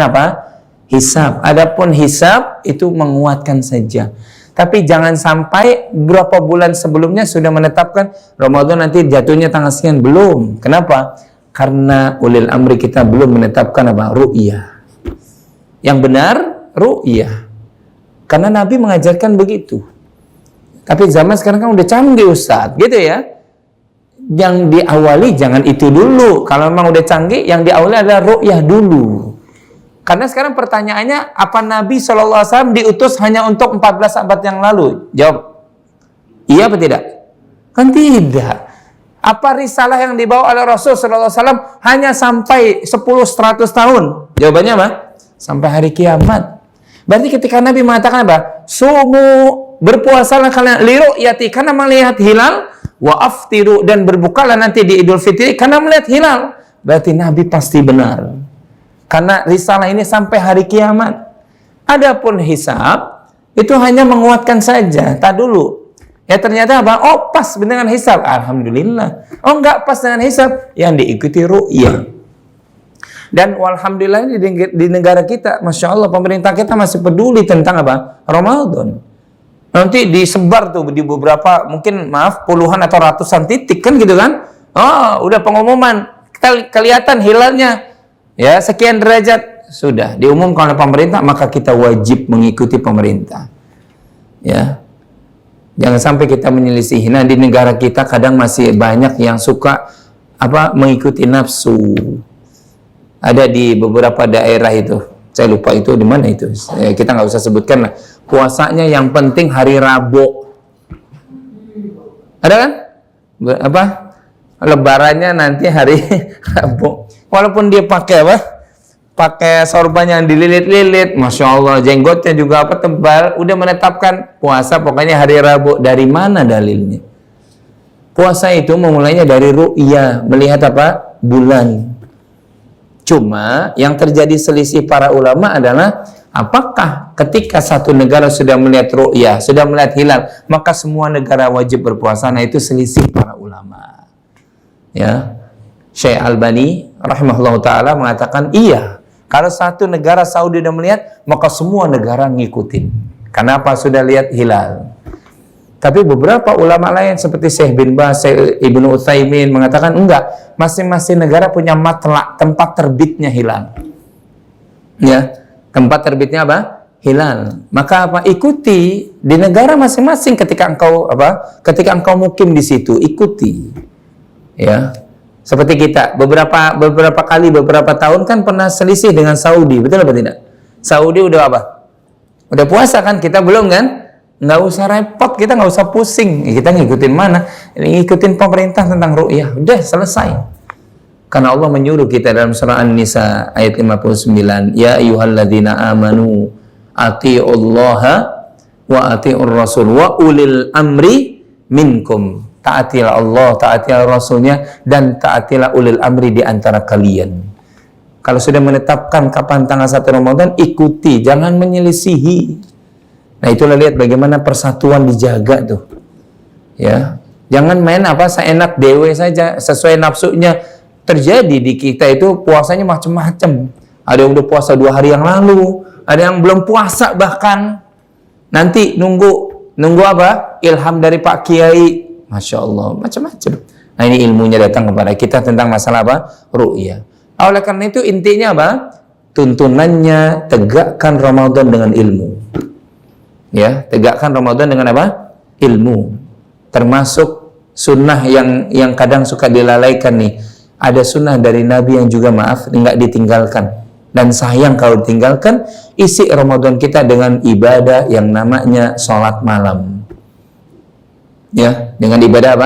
Speaker 1: hisab. Adapun hisab itu menguatkan saja. Tapi jangan sampai berapa bulan sebelumnya sudah menetapkan Ramadan nanti jatuhnya tanggal sekian. Belum. Kenapa? Karena ulil amri kita belum menetapkan ru'ya. Yang benar ru'ya. Karena Nabi mengajarkan begitu. Tapi zaman sekarang kan udah canggih Ustaz, gitu ya. Yang diawali jangan itu dulu. Kalau memang udah canggih, yang diawali adalah ru'yah dulu. Karena sekarang pertanyaannya, apa Nabi SAW diutus hanya untuk 14 abad yang lalu? Jawab. Iya atau tidak? Kan tidak. Apa risalah yang dibawa oleh Rasul SAW hanya sampai 10-100 tahun? Jawabannya apa? Sampai hari kiamat. Berarti ketika Nabi mengatakan sumu, berpuasalah kalian liru'yati, karena melihat hilal, wa aftiru, dan berbukalah nanti di Idul Fitri karena melihat hilal. Berarti Nabi pasti benar. Karena risalah ini sampai hari kiamat. Adapun hisab itu hanya menguatkan saja. Tak dulu. Ya ternyata oh pas dengan hisab. Alhamdulillah. Oh enggak pas dengan hisab. Yang diikuti ru'yah. Dan walhamdulillah di negara kita, Masya Allah, pemerintah kita masih peduli tentang Ramadan. Nanti disebar tuh di beberapa, mungkin maaf, puluhan atau ratusan titik kan gitu kan. Oh, udah pengumuman, kelihatan hilalnya. Ya, sekian derajat. Sudah diumumkan oleh pemerintah, maka kita wajib mengikuti pemerintah. Ya. Jangan sampai kita menyelisihi. Nah, di negara kita kadang masih banyak yang suka mengikuti nafsu. Ada di beberapa daerah itu. Saya lupa itu di mana itu. Kita nggak usah sebutkan lah. Puasanya yang penting hari Rabu. Ada kan? Lebarannya nanti hari Rabu. Walaupun dia pakai pakai sorban yang dililit-lilit, Masya Allah, jenggotnya juga tebal, udah menetapkan puasa pokoknya hari Rabu. Dari mana dalilnya? Puasa itu memulainya dari ru'yah, melihat bulan. Cuma yang terjadi selisih para ulama adalah apakah ketika satu negara sudah melihat ru'yah, sudah melihat hilal, maka semua negara wajib berpuasa? Nah, itu selisih para ulama. Ya, Syekh Albani rahimahullah ta'ala mengatakan iya, kalau satu negara Saudi sudah melihat, maka semua negara ngikutin. Kenapa? Sudah lihat hilal. Tapi beberapa ulama lain seperti Syekh bin Baz, Syekh Ibnu Utsaimin mengatakan enggak, masing-masing negara punya matlak, tempat terbitnya hilal. Ya, tempat terbitnya hilal. Maka Ikuti di negara masing-masing ketika engkau mukim di situ, ikuti. Ya. Seperti kita beberapa kali beberapa tahun kan pernah selisih dengan Saudi, betul apa tidak? Saudi udah udah puasa kan, kita belum kan? Nggak usah repot, kita nggak usah pusing. Kita ngikutin mana? Ngikutin pemerintah tentang ru'yah, udah selesai. Karena Allah menyuruh kita dalam surah An-Nisa ayat 59, ya ayyuhalladzina amanu atiullaha wa atiur rasul wa ulil amri minkum. Taatilah Allah, taatilah Rasulnya, dan taatilah ulil amri di antara kalian. Kalau sudah menetapkan kapan tanggal 1 Ramadan, ikuti, jangan menyelisihi. Nah, itulah lihat bagaimana persatuan dijaga tuh. Ya, jangan main seenak dewe saja, sesuai nafsunya. Terjadi di kita itu puasanya macam-macam. Ada yang udah puasa 2 hari yang lalu, ada yang belum puasa bahkan. Nanti nunggu ilham dari Pak Kiai. Masya Allah, macam-macam. Nah, ini ilmunya datang kepada kita tentang masalah ru'yah. Oleh karena itu intinya tuntunannya tegakkan Ramadan dengan ilmu. Ya, tegakkan Ramadan dengan ilmu. Termasuk sunnah yang kadang suka dilalaikan nih. Ada sunnah dari Nabi yang juga nggak ditinggalkan. Dan sayang kalau ditinggalkan. Isi Ramadan kita dengan ibadah yang namanya sholat malam. Ya, dengan ibadah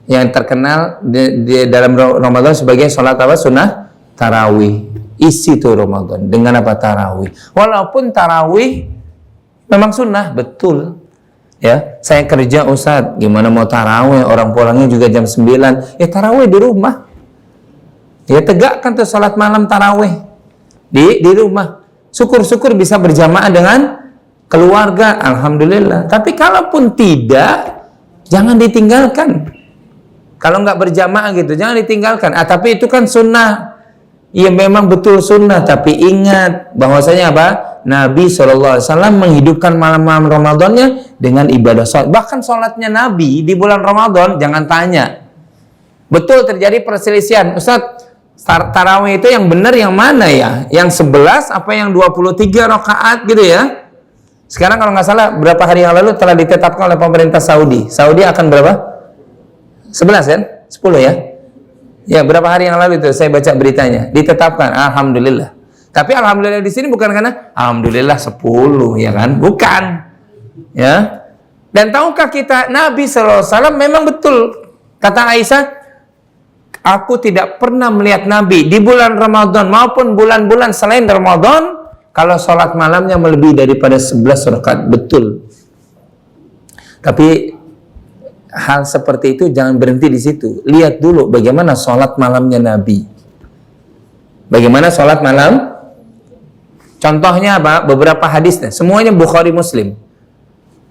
Speaker 1: yang terkenal di dalam Ramadan sebagai sholat sunnah tarawih. Isi tuh Ramadan dengan tarawih. Walaupun tarawih memang sunnah, betul. Ya, saya kerja Ustadz, gimana mau tarawih? Orang pulangnya juga jam 9. Ya tarawih di rumah. Ya tegakkan tuh sholat malam tarawih di rumah. Syukur-syukur bisa berjamaah dengan keluarga, alhamdulillah. Tapi kalaupun tidak, jangan ditinggalkan. Kalau nggak berjamaah gitu, jangan ditinggalkan. Tapi itu kan sunnah. Iya memang betul sunnah. Tapi ingat bahwasanya Nabi SAW menghidupkan malam-malam Ramadannya dengan ibadah sholat. Bahkan sholatnya Nabi di bulan Ramadan, jangan tanya. Betul terjadi perselisihan. Ustadz, tarawih itu yang benar yang mana ya? Yang 11 apa yang 23 rakaat gitu ya? Sekarang kalau nggak salah berapa hari yang lalu telah ditetapkan oleh pemerintah Saudi. Saudi akan berapa? 11 kan? 10 ya? Ya, berapa hari yang lalu itu saya baca beritanya. Ditetapkan, alhamdulillah. Tapi alhamdulillah di sini bukan karena alhamdulillah 10 ya kan? Bukan. Ya. Dan tahukah kita Nabi SAW memang betul kata Aisyah, aku tidak pernah melihat Nabi di bulan Ramadan maupun bulan-bulan selain Ramadan kalau sholat malamnya melebihi daripada 11 rakaat. Betul. Tapi hal seperti itu jangan berhenti di situ. Lihat dulu bagaimana sholat malamnya Nabi. Bagaimana sholat malam? Contohnya beberapa hadisnya. Semuanya Bukhari Muslim.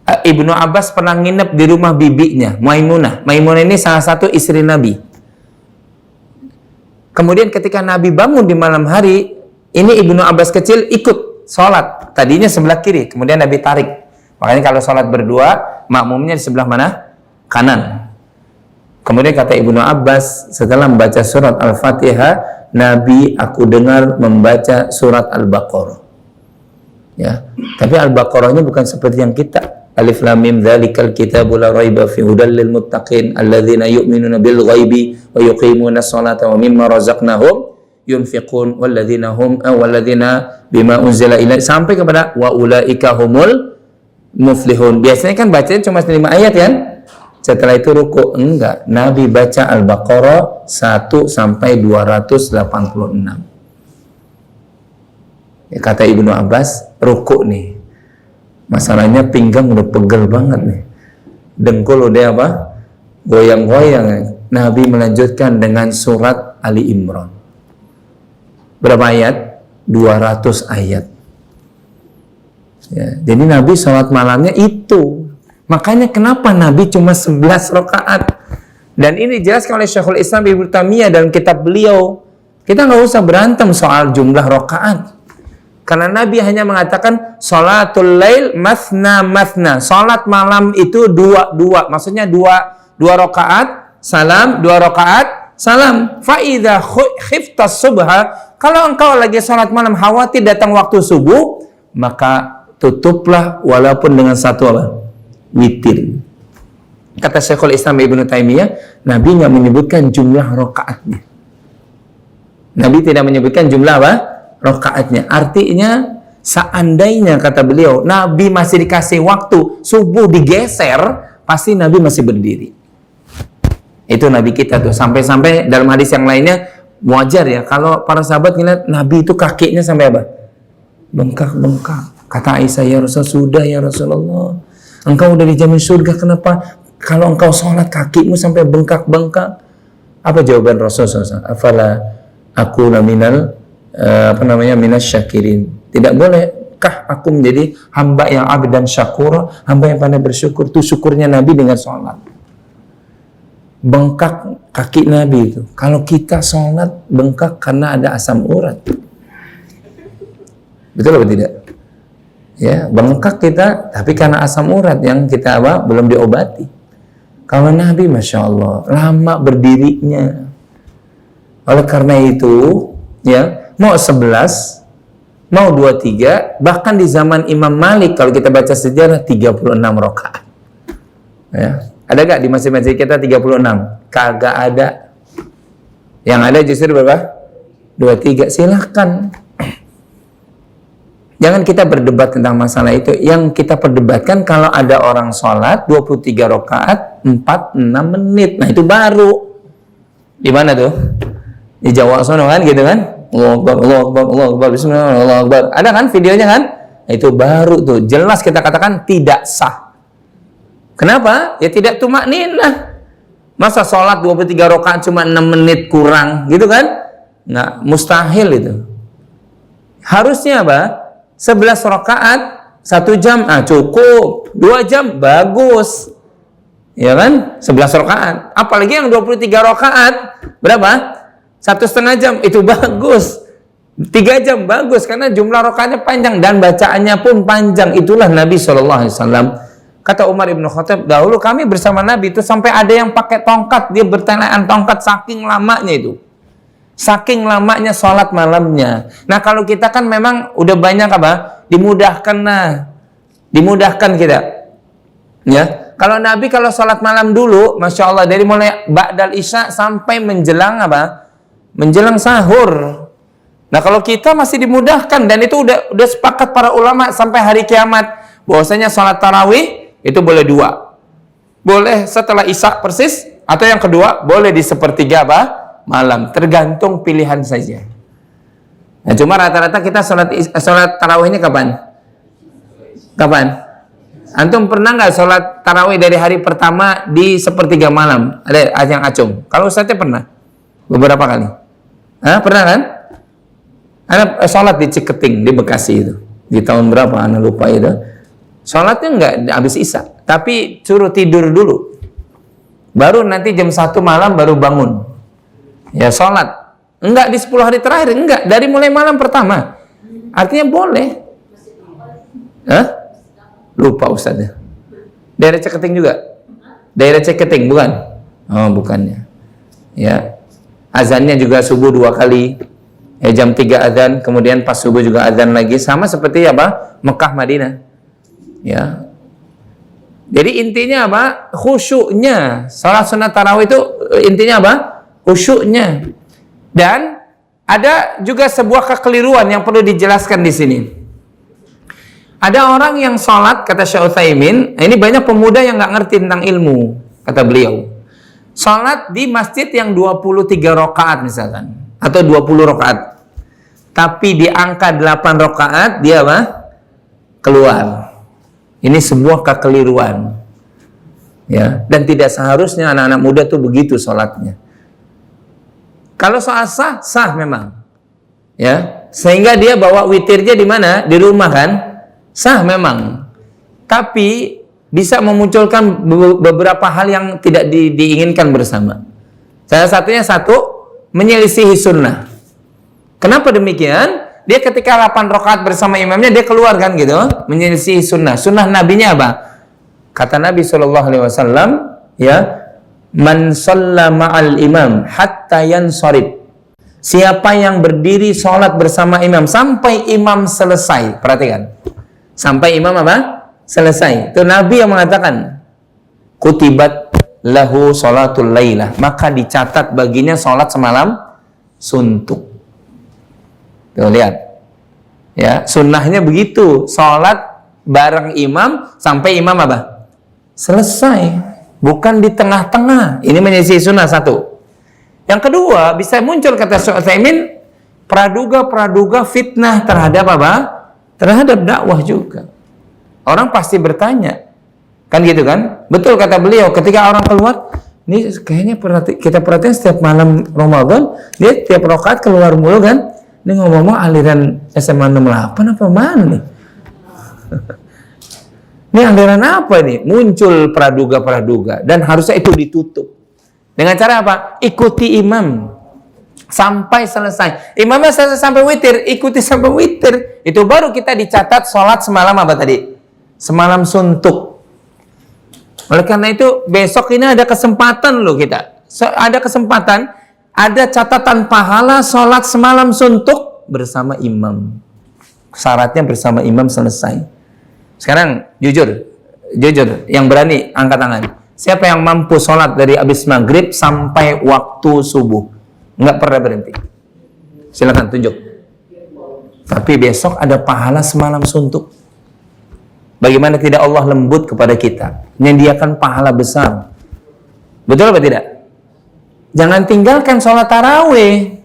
Speaker 1: Ibnu Abbas pernah nginep di rumah bibinya, Maimunah. Maimunah ini salah satu istri Nabi. Kemudian ketika Nabi bangun di malam hari, ini Ibnu Abbas kecil ikut sholat. Tadinya sebelah kiri, kemudian Nabi tarik. Makanya kalau sholat berdua, makmumnya di sebelah mana? Kanan. Kemudian kata Ibnu Abbas, setelah membaca surat Al-Fatihah, Nabi aku dengar membaca surat Al-Baqarah. Ya, tapi Al-Baqarahnya bukan seperti yang kita. Alif lam mim dzalikal kitabu la raiba fi hudal lil muttaqin alladzina yu'minuna bil ghaibi wa yuqimuna sholata wa mimma razaqnahum yunfiqun walladzina bima unzila ilaihi sampai kepada wa ulaika humul muflihun. Biasanya kan bacanya cuma 5 ayat kan? Setelah itu ruku. Enggak, Nabi baca Al-Baqarah 1 sampai 286. Ya, kata Ibnu Abbas, ruku nih. Masalahnya pinggang udah pegel banget nih. Dengkul udah apa? Goyang-goyang. Nabi melanjutkan dengan surat Ali Imran. Berapa ayat? 200 ayat. Ya, jadi Nabi sholat malamnya itu. Makanya kenapa Nabi cuma 11 rakaat? Dan ini dijelaskan oleh Syekhul Islam Ibnu Taimiyah dalam kitab beliau. Kita nggak usah berantem soal jumlah rakaat. Karena Nabi hanya mengatakan sholatul lail mathna mathna. Sholat malam itu dua. Maksudnya dua rakaat, salam, 2 rakaat, salam. Fa'idha khiftas subha. Kalau engkau lagi sholat malam khawatir datang waktu subuh, maka tutuplah walaupun dengan 1 apa? Witir. Kata Syekhul Islam Ibnu Taimiyah, Nabi nggak menyebutkan jumlah rakaatnya. Nabi tidak menyebutkan jumlah apa? Rakaatnya. Artinya seandainya kata beliau Nabi masih dikasih waktu subuh digeser, pasti Nabi masih berdiri. Itu Nabi kita tuh. Sampai-sampai dalam hadis yang lainnya wajar ya kalau para sahabat ngeliat Nabi itu kakinya sampai apa? Bengkak-bengkak. Kata Aisyah, ya Rasul, sudah ya Rasulullah, engkau udah dijamin surga, kenapa kalau engkau sholat kakimu sampai bengkak-bengkak? Apa jawaban Rasulullah? Afala aku minal minas syakirin. Tidak bolehkah aku menjadi hamba yang abdan syakura, hamba yang pandai bersyukur? Itu syukurnya Nabi dengan sholat. Bengkak kaki Nabi itu. Kalau kita sholat bengkak karena ada asam urat. Betul atau tidak? Ya, bengkak kita, tapi karena asam urat yang kita belum diobati. Kalau Nabi, Masya Allah, lama berdirinya. Oleh karena itu, ya, mau 11, mau 23, bahkan di zaman Imam Malik kalau kita baca sejarah 36 rakaat. Ya, ada gak di masjid-masjid kita 36? Kagak ada. Yang ada justru berapa? 23. Silahkan. Jangan kita berdebat tentang masalah itu. Yang kita perdebatkan kalau ada orang sholat 23 rakaat 4-6 menit. Nah itu baru. Di mana tuh? Di Jawa sono kan gitu kan? Allahu Akbar, Allahu Akbar, Allahu Akbar, bismillah, Allahu Akbar. Ada kan videonya kan? Itu baru tuh. Jelas kita katakan tidak sah. Kenapa? Ya tidak tumakninah. Masa sholat 23 rakaat cuma 6 menit kurang gitu kan? Nggak, mustahil itu. Harusnya apa? 11 rakaat 1 jam, cukup. 2 jam, bagus. Ya kan? 11 rakaat. Apalagi yang 23 rakaat berapa? 1,5 jam, itu bagus. 3 jam bagus karena jumlah rakaatnya panjang dan bacaannya pun panjang. Itulah Nabi SAW. Kata Umar ibn Khattab, dahulu kami bersama Nabi itu sampai ada yang pakai tongkat, dia bertanaan tongkat saking lamanya itu. Saking lamanya sholat malamnya. Nah kalau kita kan memang udah banyak apa? Dimudahkan dimudahkan kita. Ya, kalau Nabi kalau sholat malam dulu, Masya Allah, dari mulai ba'dal isya sampai menjelang apa? Menjelang sahur. Nah kalau kita masih dimudahkan, dan itu udah sepakat para ulama sampai hari kiamat bahwasanya sholat tarawih itu boleh 2, boleh setelah isya persis, atau yang kedua boleh di sepertiga malam, tergantung pilihan saja. Nah cuma rata-rata kita sholat tarawihnya kapan? Antum pernah nggak sholat tarawih dari hari pertama di sepertiga malam? Ada yang acung? Kalau Ustaznya pernah beberapa kali. Pernah kan? Anak sholat di Ciketing di Bekasi itu di tahun berapa? Anak lupa itu. Sholatnya nggak habis isya, tapi suruh tidur dulu. Baru nanti jam 1 malam baru bangun. Ya sholat. Enggak di 10 hari terakhir, enggak. Dari mulai malam pertama. Artinya boleh. Lupa Ustaznya. Daerah Ceketing juga? Daerah Ceketing, bukan? Oh, bukannya. Ya. Azannya juga subuh 2 kali. Ya, jam 3 azan, kemudian pas subuh juga azan lagi. Sama seperti apa? Mekah, Madinah. Ya. Jadi intinya apa? Khusyuknya. Salat sunat tarawih itu intinya apa? Khusyuknya. Dan ada juga sebuah kekeliruan yang perlu dijelaskan di sini. Ada orang yang sholat, kata Syekh Utsaimin, ini banyak pemuda yang nggak ngerti tentang ilmu, kata beliau. Sholat di masjid yang 23 rakaat misalkan, atau 20 rakaat. Tapi di angka 8 rakaat, dia apa? Keluar. Ini sebuah kekeliruan. Ya, dan tidak seharusnya anak-anak muda tuh begitu sholatnya. Kalau soal sah, sah memang. Ya, sehingga dia bawa witirnya di mana? Di rumah kan? Sah memang, tapi bisa memunculkan beberapa hal yang tidak diinginkan bersama. Salah satunya menyelisihi sunnah. Kenapa demikian? Dia ketika 8 rakaat bersama imamnya, dia keluar kan gitu, menyelisihi sunnah. Sunnah nabinya apa? Kata Nabi SAW, ya, man shalla ma'al imam hatta yansharib. Siapa yang berdiri sholat bersama imam sampai imam selesai, perhatikan. Sampai imam apa? Selesai. Itu Nabi yang mengatakan, kutibat lahu sholatul lailah, maka dicatat baginya sholat semalam suntuk. Tuh lihat. Ya, sunnahnya begitu. Sholat bareng imam sampai imam apa? Selesai. Bukan di tengah-tengah. Ini menyelisihi sunnah satu. Yang kedua, bisa muncul kata Syekh Utsaimin, praduga-praduga fitnah terhadap apa? Terhadap dakwah juga. Orang pasti bertanya. Kan gitu kan? Betul kata beliau, ketika orang keluar, ini kayaknya kita perhatikan setiap malam Ramadan, dia tiap rakaat keluar mulu kan? Ini ngomong-ngomong aliran SMA 68 apa mana nih? Ini aliran apa nih? Muncul praduga-praduga, dan harusnya itu ditutup. Dengan cara apa? Ikuti imam sampai selesai. Imamnya selesai sampai witir, ikuti sampai witir. Itu baru kita dicatat sholat semalam apa tadi? Semalam suntuk. Oleh karena itu, besok ini ada kesempatan loh kita. Ada kesempatan, ada catatan pahala sholat semalam suntuk bersama imam. Syaratnya bersama imam selesai. Sekarang, jujur, yang berani angkat tangan. Siapa yang mampu sholat dari habis maghrib sampai waktu subuh? Nggak pernah berhenti. Silakan tunjuk. Tapi besok ada pahala semalam suntuk. Bagaimana tidak Allah lembut kepada kita, menyediakan pahala besar. Betul apa tidak? Jangan tinggalkan sholat tarawih.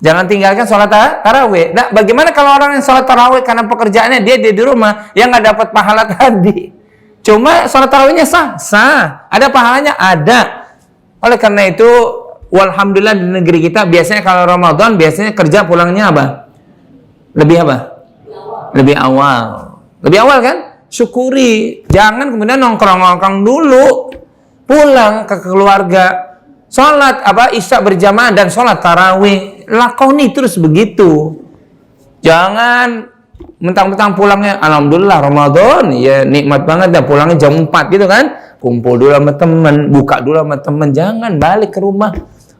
Speaker 1: Jangan tinggalkan sholat tarawih. Nah, bagaimana kalau orang yang sholat tarawih karena pekerjaannya dia di rumah, yang nggak dapat pahala tadi? Cuma sholat tarawihnya sah. Ada pahalanya? Ada. Oleh karena itu, walhamdulillah di negeri kita biasanya kalau Ramadan biasanya kerja pulangnya apa? Lebih apa? Lebih awal. Lebih awal kan? Syukuri. Jangan kemudian nongkrong-nongkrong dulu. Pulang ke keluarga. Sholat Isya berjamaah dan sholat tarawih. Lakoni terus begitu. Jangan mentang-mentang pulangnya alhamdulillah Ramadan, ya nikmat banget, dan pulangnya jam 4 gitu kan. Kumpul dulu sama teman, buka dulu sama teman. Jangan balik ke rumah.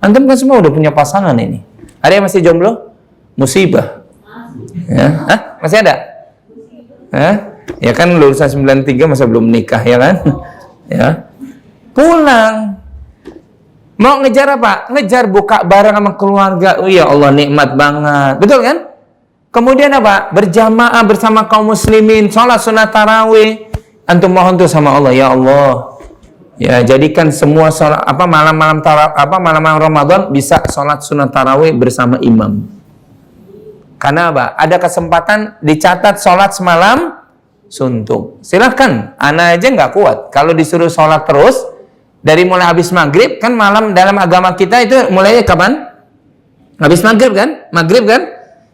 Speaker 1: Antum kan semua udah punya pasangan ini. Ada yang masih jomblo? Musibah. Ya? Hah? Masih ada? Hah? Ya kan lulusan 93 masa belum nikah ya kan? Ya. Pulang. Mau ngejar apa? Ngejar buka bareng sama keluarga. Oh ya Allah, nikmat banget. Betul kan? Kemudian apa? Berjamaah bersama kaum muslimin, sholat sunat tarawih. Antum mohon tuh sama Allah, ya Allah, ya jadikan semua sholat malam-malam Ramadan bisa sholat sunat tarawih bersama imam. Karena apa? Ada kesempatan dicatat sholat semalam suntuk. Silahkan, ana aja nggak kuat. Kalau disuruh sholat terus dari mulai habis maghrib, kan malam dalam agama kita itu mulainya kapan? Habis maghrib kan? Maghrib kan?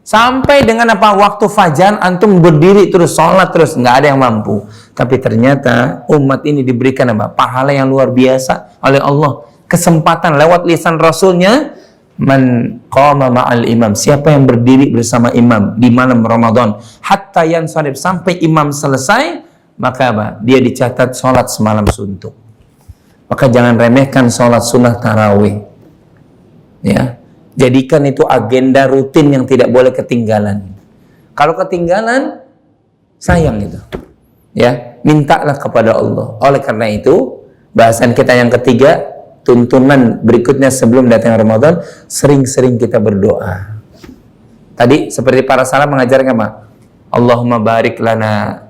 Speaker 1: Sampai dengan apa? Waktu fajar antum berdiri terus sholat terus, nggak ada yang mampu. Tapi ternyata umat ini diberikan apa? Pahala yang luar biasa oleh Allah. Kesempatan lewat lisan Rasulnya, man qama ma'al imam, siapa yang berdiri bersama imam di malam Ramadan hatta yansharif, sampai imam selesai, maka apa? Dia dicatat sholat semalam suntuk. Maka jangan remehkan sholat sunnah tarawih. Ya, jadikan itu agenda rutin yang tidak boleh ketinggalan. Kalau ketinggalan, sayang itu. Ya, mintalah kepada Allah. Oleh karena itu, bahasan kita yang ketiga, tuntunan berikutnya sebelum datang Ramadan, sering-sering kita berdoa. Tadi seperti para salaf mengajarkan apa? Allahumma barik lana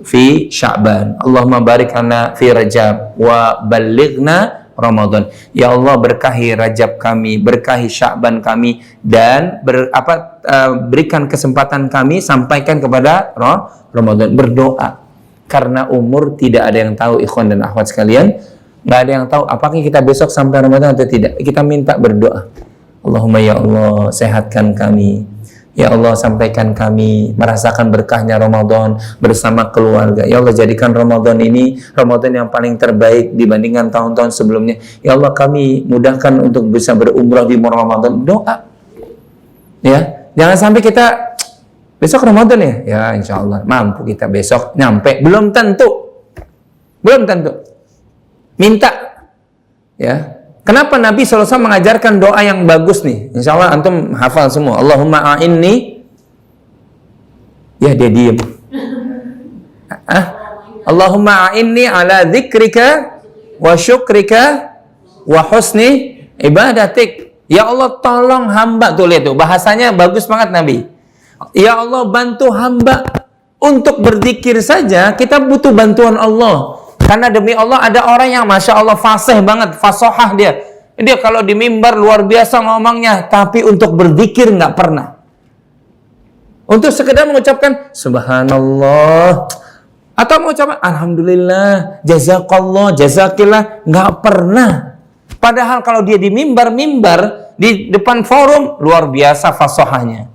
Speaker 1: fi Sya'ban, Allahumma barik lana fi Rajab, wa balighna Ramadan. Ya Allah, berkahi Rajab kami, berkahi Sya'ban kami, dan berikan kesempatan kami sampaikan kepada Ramadan. Berdoa. Karena umur tidak ada yang tahu, ikhwan dan akhwat sekalian. Nggak ada yang tahu apakah kita besok sampai Ramadan atau tidak. Kita minta berdoa. Allahumma ya Allah, sehatkan kami. Ya Allah, sampaikan kami merasakan berkahnya Ramadan bersama keluarga. Ya Allah, jadikan Ramadan ini Ramadan yang paling terbaik dibandingkan tahun-tahun sebelumnya. Ya Allah, kami mudahkan untuk bisa berumrah di Ramadan. Doa. Ya, jangan sampai kita besok Ramadan ya. Ya, insya Allah mampu kita besok nyampe. Belum tentu. Belum tentu. Minta. Ya. Kenapa Nabi SAW mengajarkan doa yang bagus nih? Insya Allah antum hafal semua. Allahumma a'inni. Ya, dia diem. Allahumma a'inni ala dzikrika wa syukrika wa husni ibadatik. Ya Allah, tolong hamba. Tuh lihat tuh, bahasanya bagus banget Nabi. Ya Allah, bantu hamba. Untuk berzikir saja kita butuh bantuan Allah. Karena demi Allah ada orang yang Masya Allah fasih banget, fasohah dia. Dia kalau di mimbar luar biasa ngomongnya, tapi untuk berzikir nggak pernah. Untuk sekedar mengucapkan Subhanallah, atau mengucapkan Alhamdulillah, Jazakallah, Jazakillah, nggak pernah. Padahal kalau dia di mimbar di depan forum luar biasa fasohahnya.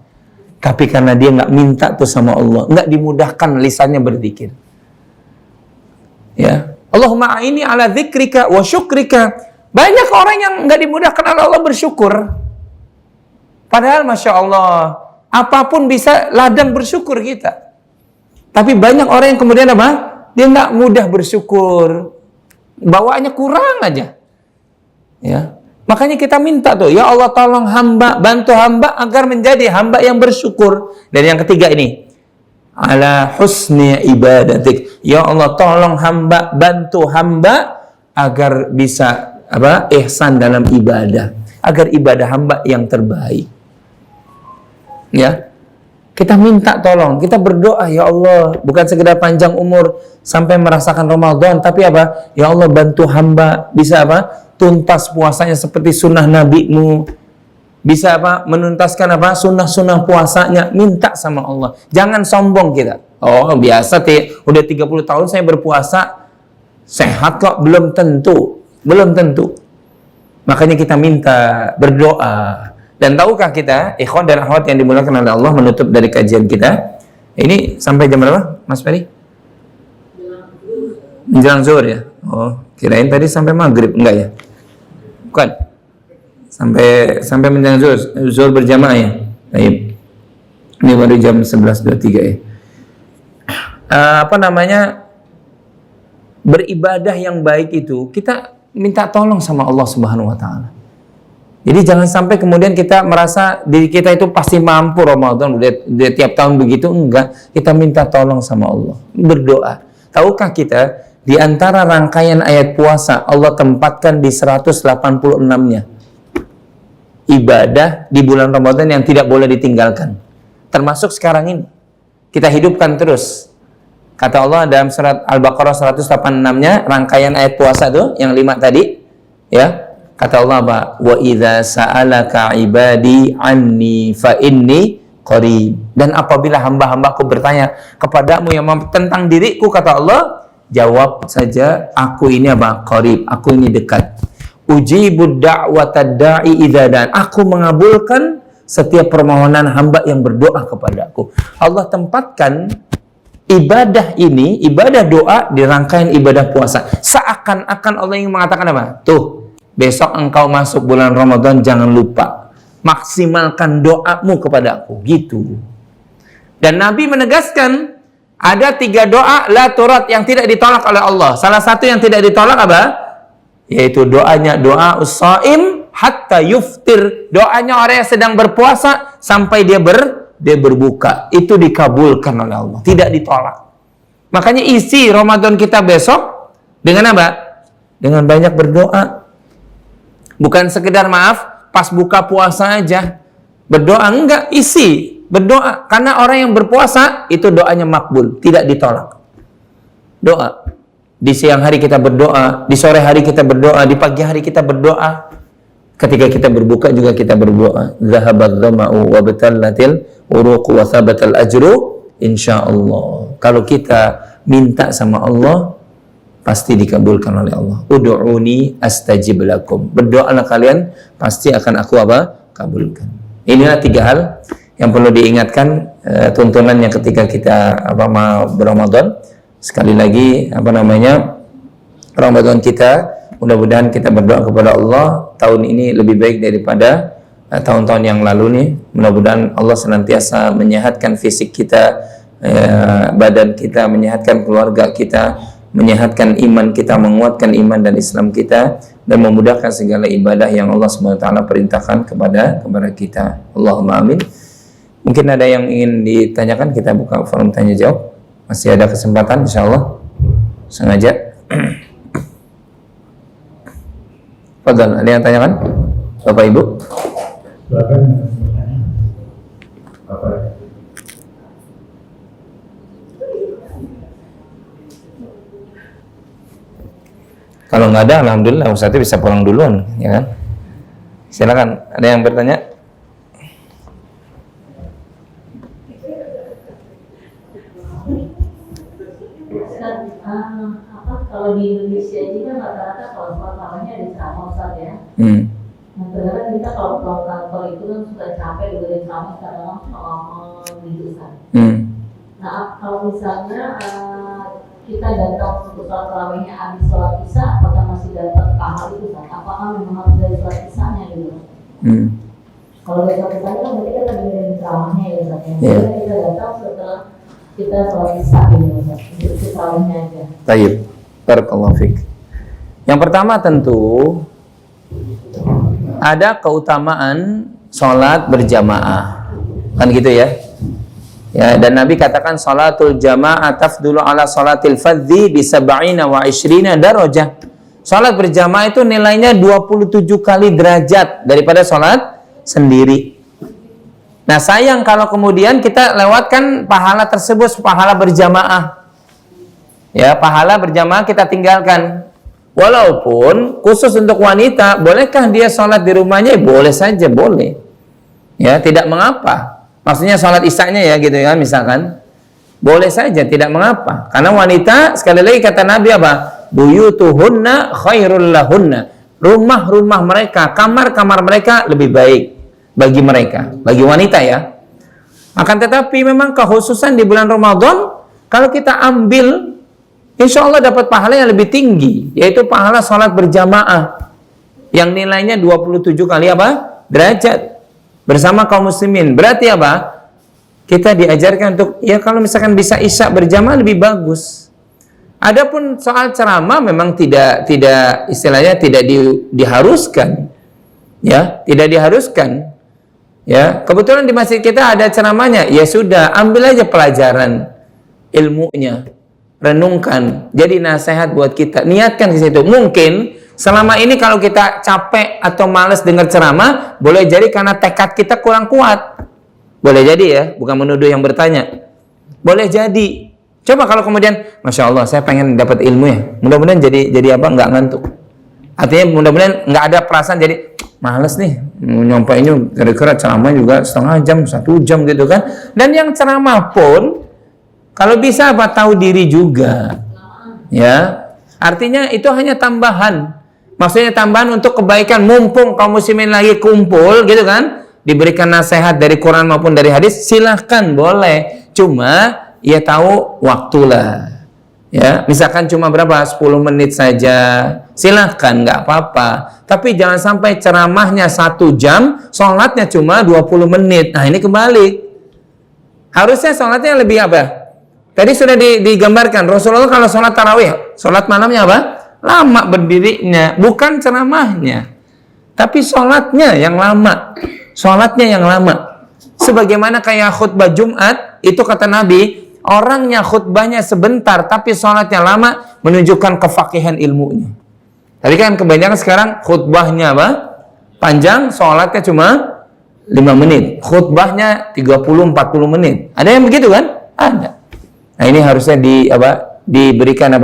Speaker 1: Tapi karena dia nggak minta tuh sama Allah, nggak dimudahkan lisannya berzikir. Ya, Allahumma a'inni ala dzikrika wa syukrika. Banyak orang yang nggak dimudahkan oleh Allah bersyukur. Padahal Masya Allah, apapun bisa ladang bersyukur kita. Tapi banyak orang yang kemudian apa? Dia nggak mudah bersyukur. Bawaannya kurang aja. Ya, makanya kita minta tuh, ya Allah tolong hamba, bantu hamba agar menjadi hamba yang bersyukur. Dan yang ketiga ini, ala husni ibadatik. Ya Allah, tolong hamba, bantu hamba agar bisa ihsan dalam ibadah, agar ibadah hamba yang terbaik. Ya, kita minta tolong, kita berdoa, ya Allah, bukan sekedar panjang umur sampai merasakan Ramadan, tapi apa? Ya Allah, bantu hamba bisa tuntas puasanya seperti sunnah nabimu. Bisa menuntaskan sunnah-sunnah puasanya. Minta sama Allah. Jangan sombong kita. Oh biasa udah 30 tahun saya berpuasa, sehat kok. Belum tentu. Belum tentu. Makanya kita minta, berdoa. Dan tahukah kita, ikhwan dan akhwat yang dimuliakan oleh Allah, menutup dari kajian kita, ini sampai jam berapa Mas Ferry? Menjelang zuhur ya? Oh, kirain tadi sampai maghrib. Enggak ya? Bukan. Sampai menjelang zuhur berjamaah ya. Baik. Ini baru jam 11.23 ya. Beribadah yang baik itu kita minta tolong sama Allah Subhanahu wa taala. Jadi jangan sampai kemudian kita merasa diri kita itu pasti mampu Ramadan udah tiap tahun begitu, enggak. Kita minta tolong sama Allah, berdoa. Tahukah kita di antara rangkaian ayat puasa Allah tempatkan di 186-nya ibadah di bulan Ramadan yang tidak boleh ditinggalkan. Termasuk sekarang ini. Kita hidupkan terus. Kata Allah dalam surat Al-Baqarah 186-nya, rangkaian ayat puasa tuh, yang 5 tadi. Ya. Kata Allah apa? Wa idza sa'alaka ibadi anni fa inni qarib. Dan apabila hamba-hambaku bertanya kepadamu yang tentang diriku, kata Allah, jawab saja, aku ini qarib, aku ini dekat. Ujibud da'watad da'i idza dan. Aku mengabulkan setiap permohonan hamba yang berdoa kepadaku. Allah tempatkan ibadah ini, ibadah doa di rangkaian ibadah puasa. Seakan-akan Allah ingin mengatakan apa? Tuh, besok engkau masuk bulan Ramadan, jangan lupa maksimalkan doamu kepada aku. Gitu. Dan Nabi menegaskan, Ada 3 doa la turat yang tidak ditolak oleh Allah. Salah satu yang tidak ditolak apa? Yaitu doanya doa us-shaim hatta yuftir. Doanya orang yang sedang berpuasa sampai dia berbuka. Itu dikabulkan oleh Allah, tidak ditolak. Makanya isi Ramadan kita besok dengan apa? Dengan banyak berdoa. Bukan sekedar maaf pas buka puasa aja berdoa, enggak, isi berdoa. Karena orang yang berpuasa itu doanya makbul, tidak ditolak. Doa. Di siang hari kita berdoa, di sore hari kita berdoa, di pagi hari kita berdoa. Ketika kita berbuka juga kita berdoa. Zahabat dhama'u wa batallatil uruq wa thabatal ajru insyaallah. Kalau kita minta sama Allah pasti dikabulkan oleh Allah. Ud'uni astajib lakum. Berdoalah kalian, pasti akan aku apa? Kabulkan. Inilah 3 hal yang perlu diingatkan, tuntunannya ketika kita mau berRamadan. Sekali lagi Ramadan kita, mudah-mudahan kita berdoa kepada Allah tahun ini lebih baik daripada tahun-tahun yang lalu nih. Mudah-mudahan Allah senantiasa menyehatkan fisik kita, badan kita, menyehatkan keluarga kita, menyehatkan iman kita, menguatkan iman dan Islam kita, dan memudahkan segala ibadah yang Allah SWT perintahkan kepada kita. Allahumma amin. Mungkin ada yang ingin ditanyakan, kita buka forum tanya jawab. Masih ada kesempatan, insyaallah. Sengaja. Fadhal, ada yang tanyakan? Bapak Ibu? Kalau nggak ada, alhamdulillah Ustaz bisa pulang duluan, ya kan? Silakan, ada yang bertanya?
Speaker 2: Kalau di Indonesia ini kan rata-rata kalau sekolahnya ada ceramah, Ustaz ya. Nah, terkadang kita kalau pulang kantor itu kan suka capek dengan ceramah karena lama gitu, Ustaz. Nah, kalau misalnya kita datang untuk sholat tarawihnya habis sholat isya, apakah masih dapat pahala itu, Ustaz? Apakah memang harus dari sholat isyanya gitu? Kalau dari sholat isya kan berarti kita lagi dari ceramahnya ya, Ustaz. Jadi kita datang setelah kita sholat isya gitu, Ustaz. Untuk tarawihnya aja.
Speaker 1: Tayyib. Barakallahu fiik. Yang pertama tentu ada keutamaan sholat berjamaah, kan gitu ya. Ya, dan Nabi katakan sholatul jamaah tafdulu ala sholatil fadzi bi 27 wa 20 darajah. Sholat berjamaah itu nilainya 27 kali derajat daripada sholat sendiri. Nah, sayang kalau kemudian kita lewatkan pahala tersebut, pahala berjamaah. Ya, pahala berjamaah kita tinggalkan. Walaupun khusus untuk wanita, bolehkah dia sholat di rumahnya? Boleh saja, boleh. Ya, tidak mengapa. Maksudnya sholat isyanya ya gitu ya, misalkan. Boleh saja, tidak mengapa. Karena wanita, sekali lagi kata Nabi apa? Buyutuhunna khairul lahunna. Rumah-rumah mereka, kamar-kamar mereka lebih baik bagi mereka, bagi wanita ya. Akan tetapi memang kekhususan di bulan Ramadan, kalau kita ambil, insya Allah dapat pahala yang lebih tinggi, yaitu pahala sholat berjamaah yang nilainya 27 kali apa? Derajat bersama kaum muslimin. Berarti apa? Kita diajarkan untuk, ya kalau misalkan bisa isya berjamaah lebih bagus. Adapun soal ceramah memang tidak istilahnya tidak diharuskan. Ya, tidak diharuskan. Ya, kebetulan di masjid kita ada ceramahnya, ya sudah, ambil aja pelajaran ilmunya. Renungkan, jadi nasihat buat kita, niatkan ke situ. Mungkin selama ini kalau kita capek atau malas dengar ceramah, boleh jadi karena tekad kita kurang kuat. Boleh jadi ya, bukan menuduh yang bertanya. Boleh jadi. Coba kalau kemudian, Masya Allah, saya pengen dapat ilmu ya. Mudah-mudahan jadi apa? Nggak ngantuk. Artinya mudah-mudahan nggak ada perasaan jadi males nih, nyompainya kira-kira ceramah juga setengah jam, 1 jam gitu kan. Dan yang ceramah pun kalau bisa apa, tahu diri juga, ya. Artinya itu hanya tambahan. Maksudnya tambahan untuk kebaikan, mumpung kaum muslimin lagi kumpul, gitu kan? Diberikan nasihat dari Quran maupun dari hadis, silahkan boleh. Cuma ya tahu waktulah. Ya, misalkan cuma berapa? 10 menit saja, silahkan, nggak apa-apa. Tapi jangan sampai ceramahnya 1 jam, sholatnya cuma 20 menit. Nah ini kebalik. Harusnya sholatnya lebih apa? Tadi sudah digambarkan Rasulullah kalau sholat tarawih, sholat malamnya apa? Lama berdirinya, bukan ceramahnya, tapi sholatnya yang lama. Sholatnya yang lama. Sebagaimana kayak khutbah Jumat, itu kata Nabi, orangnya khutbahnya sebentar, tapi sholatnya lama, menunjukkan kefakihan ilmunya. Tapi kan kebanyakan sekarang khutbahnya apa? Panjang, sholatnya cuma 5 menit. Khutbahnya 30-40 menit. Ada yang begitu kan? Ada. Nah ini harusnya diberikan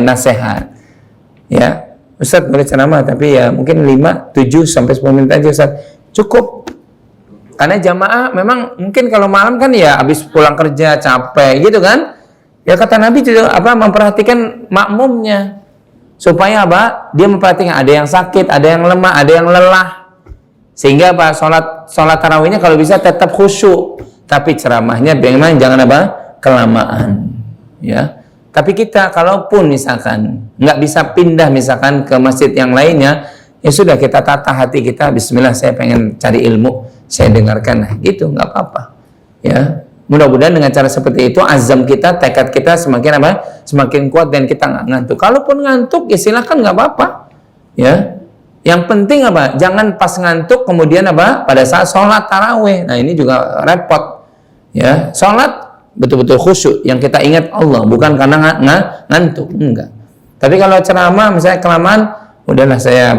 Speaker 1: nasihat. Ya, Ustaz boleh ceramah, tapi ya mungkin 5, 7 sampai 10 menit aja Ustaz. Cukup. Karena jamaah memang mungkin kalau malam kan ya habis pulang kerja capek gitu kan. Ya kata Nabi juga memperhatikan makmumnya. Supaya dia memperhatikan ada yang sakit, ada yang lemah, ada yang lelah. Sehingga salat tarawihnya kalau bisa tetap khusyuk. Tapi ceramahnya memang jangan kelamaan. Ya. Tapi kita kalaupun misalkan nggak bisa pindah misalkan ke masjid yang lainnya, ya sudah kita tata hati kita, bismillah saya pengen cari ilmu, saya dengarkan, gitu nggak apa-apa. Ya, mudah-mudahan dengan cara seperti itu azam kita, tekad kita semakin semakin kuat dan kita nggak ngantuk. Kalaupun ngantuk ya silakan nggak apa-apa. Ya, yang penting jangan pas ngantuk kemudian pada saat sholat tarawih. Nah ini juga repot. Ya, sholat betul-betul khusyuk, yang kita ingat Allah, bukan karena ngantuk, enggak. Tapi kalau ceramah misalnya kelamaan, udahlah saya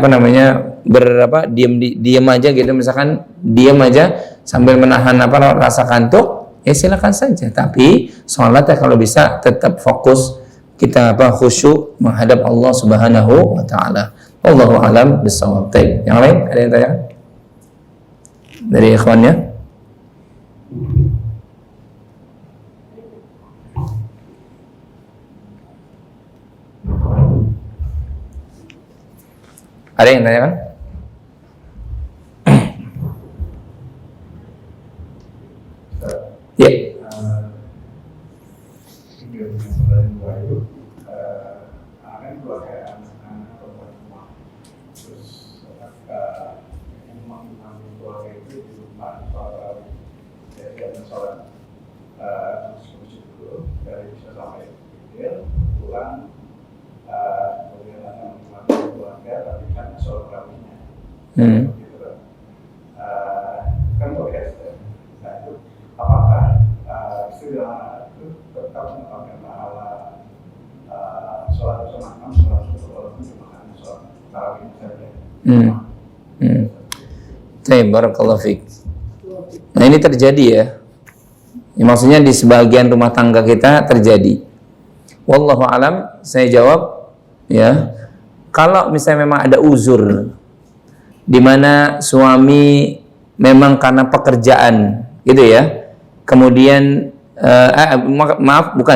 Speaker 1: diam aja gitu, misalkan diam aja sambil menahan rasa kantuk, ya silakan saja. Tapi sholatnya kalau bisa tetap fokus, kita khusyuk menghadap Allah Subhanahu wa taala. Wallahu a'lam bishawab. Yang lain ada yang tanya? Dari ikhwannya? Ada yang tanya kan? Ya.
Speaker 3: Kan boleh nah itu apakah istilah itu tetap mendapatkan pahala sholat bersama sholat walaupun cuma hanya sholat tarawih saja.
Speaker 1: Barakallahu fiik. Nah ini terjadi ya. Maksudnya di sebagian rumah tangga kita terjadi. Wallahu alam, saya jawab ya. Kalau misalnya memang ada uzur di mana suami memang karena pekerjaan gitu ya, kemudian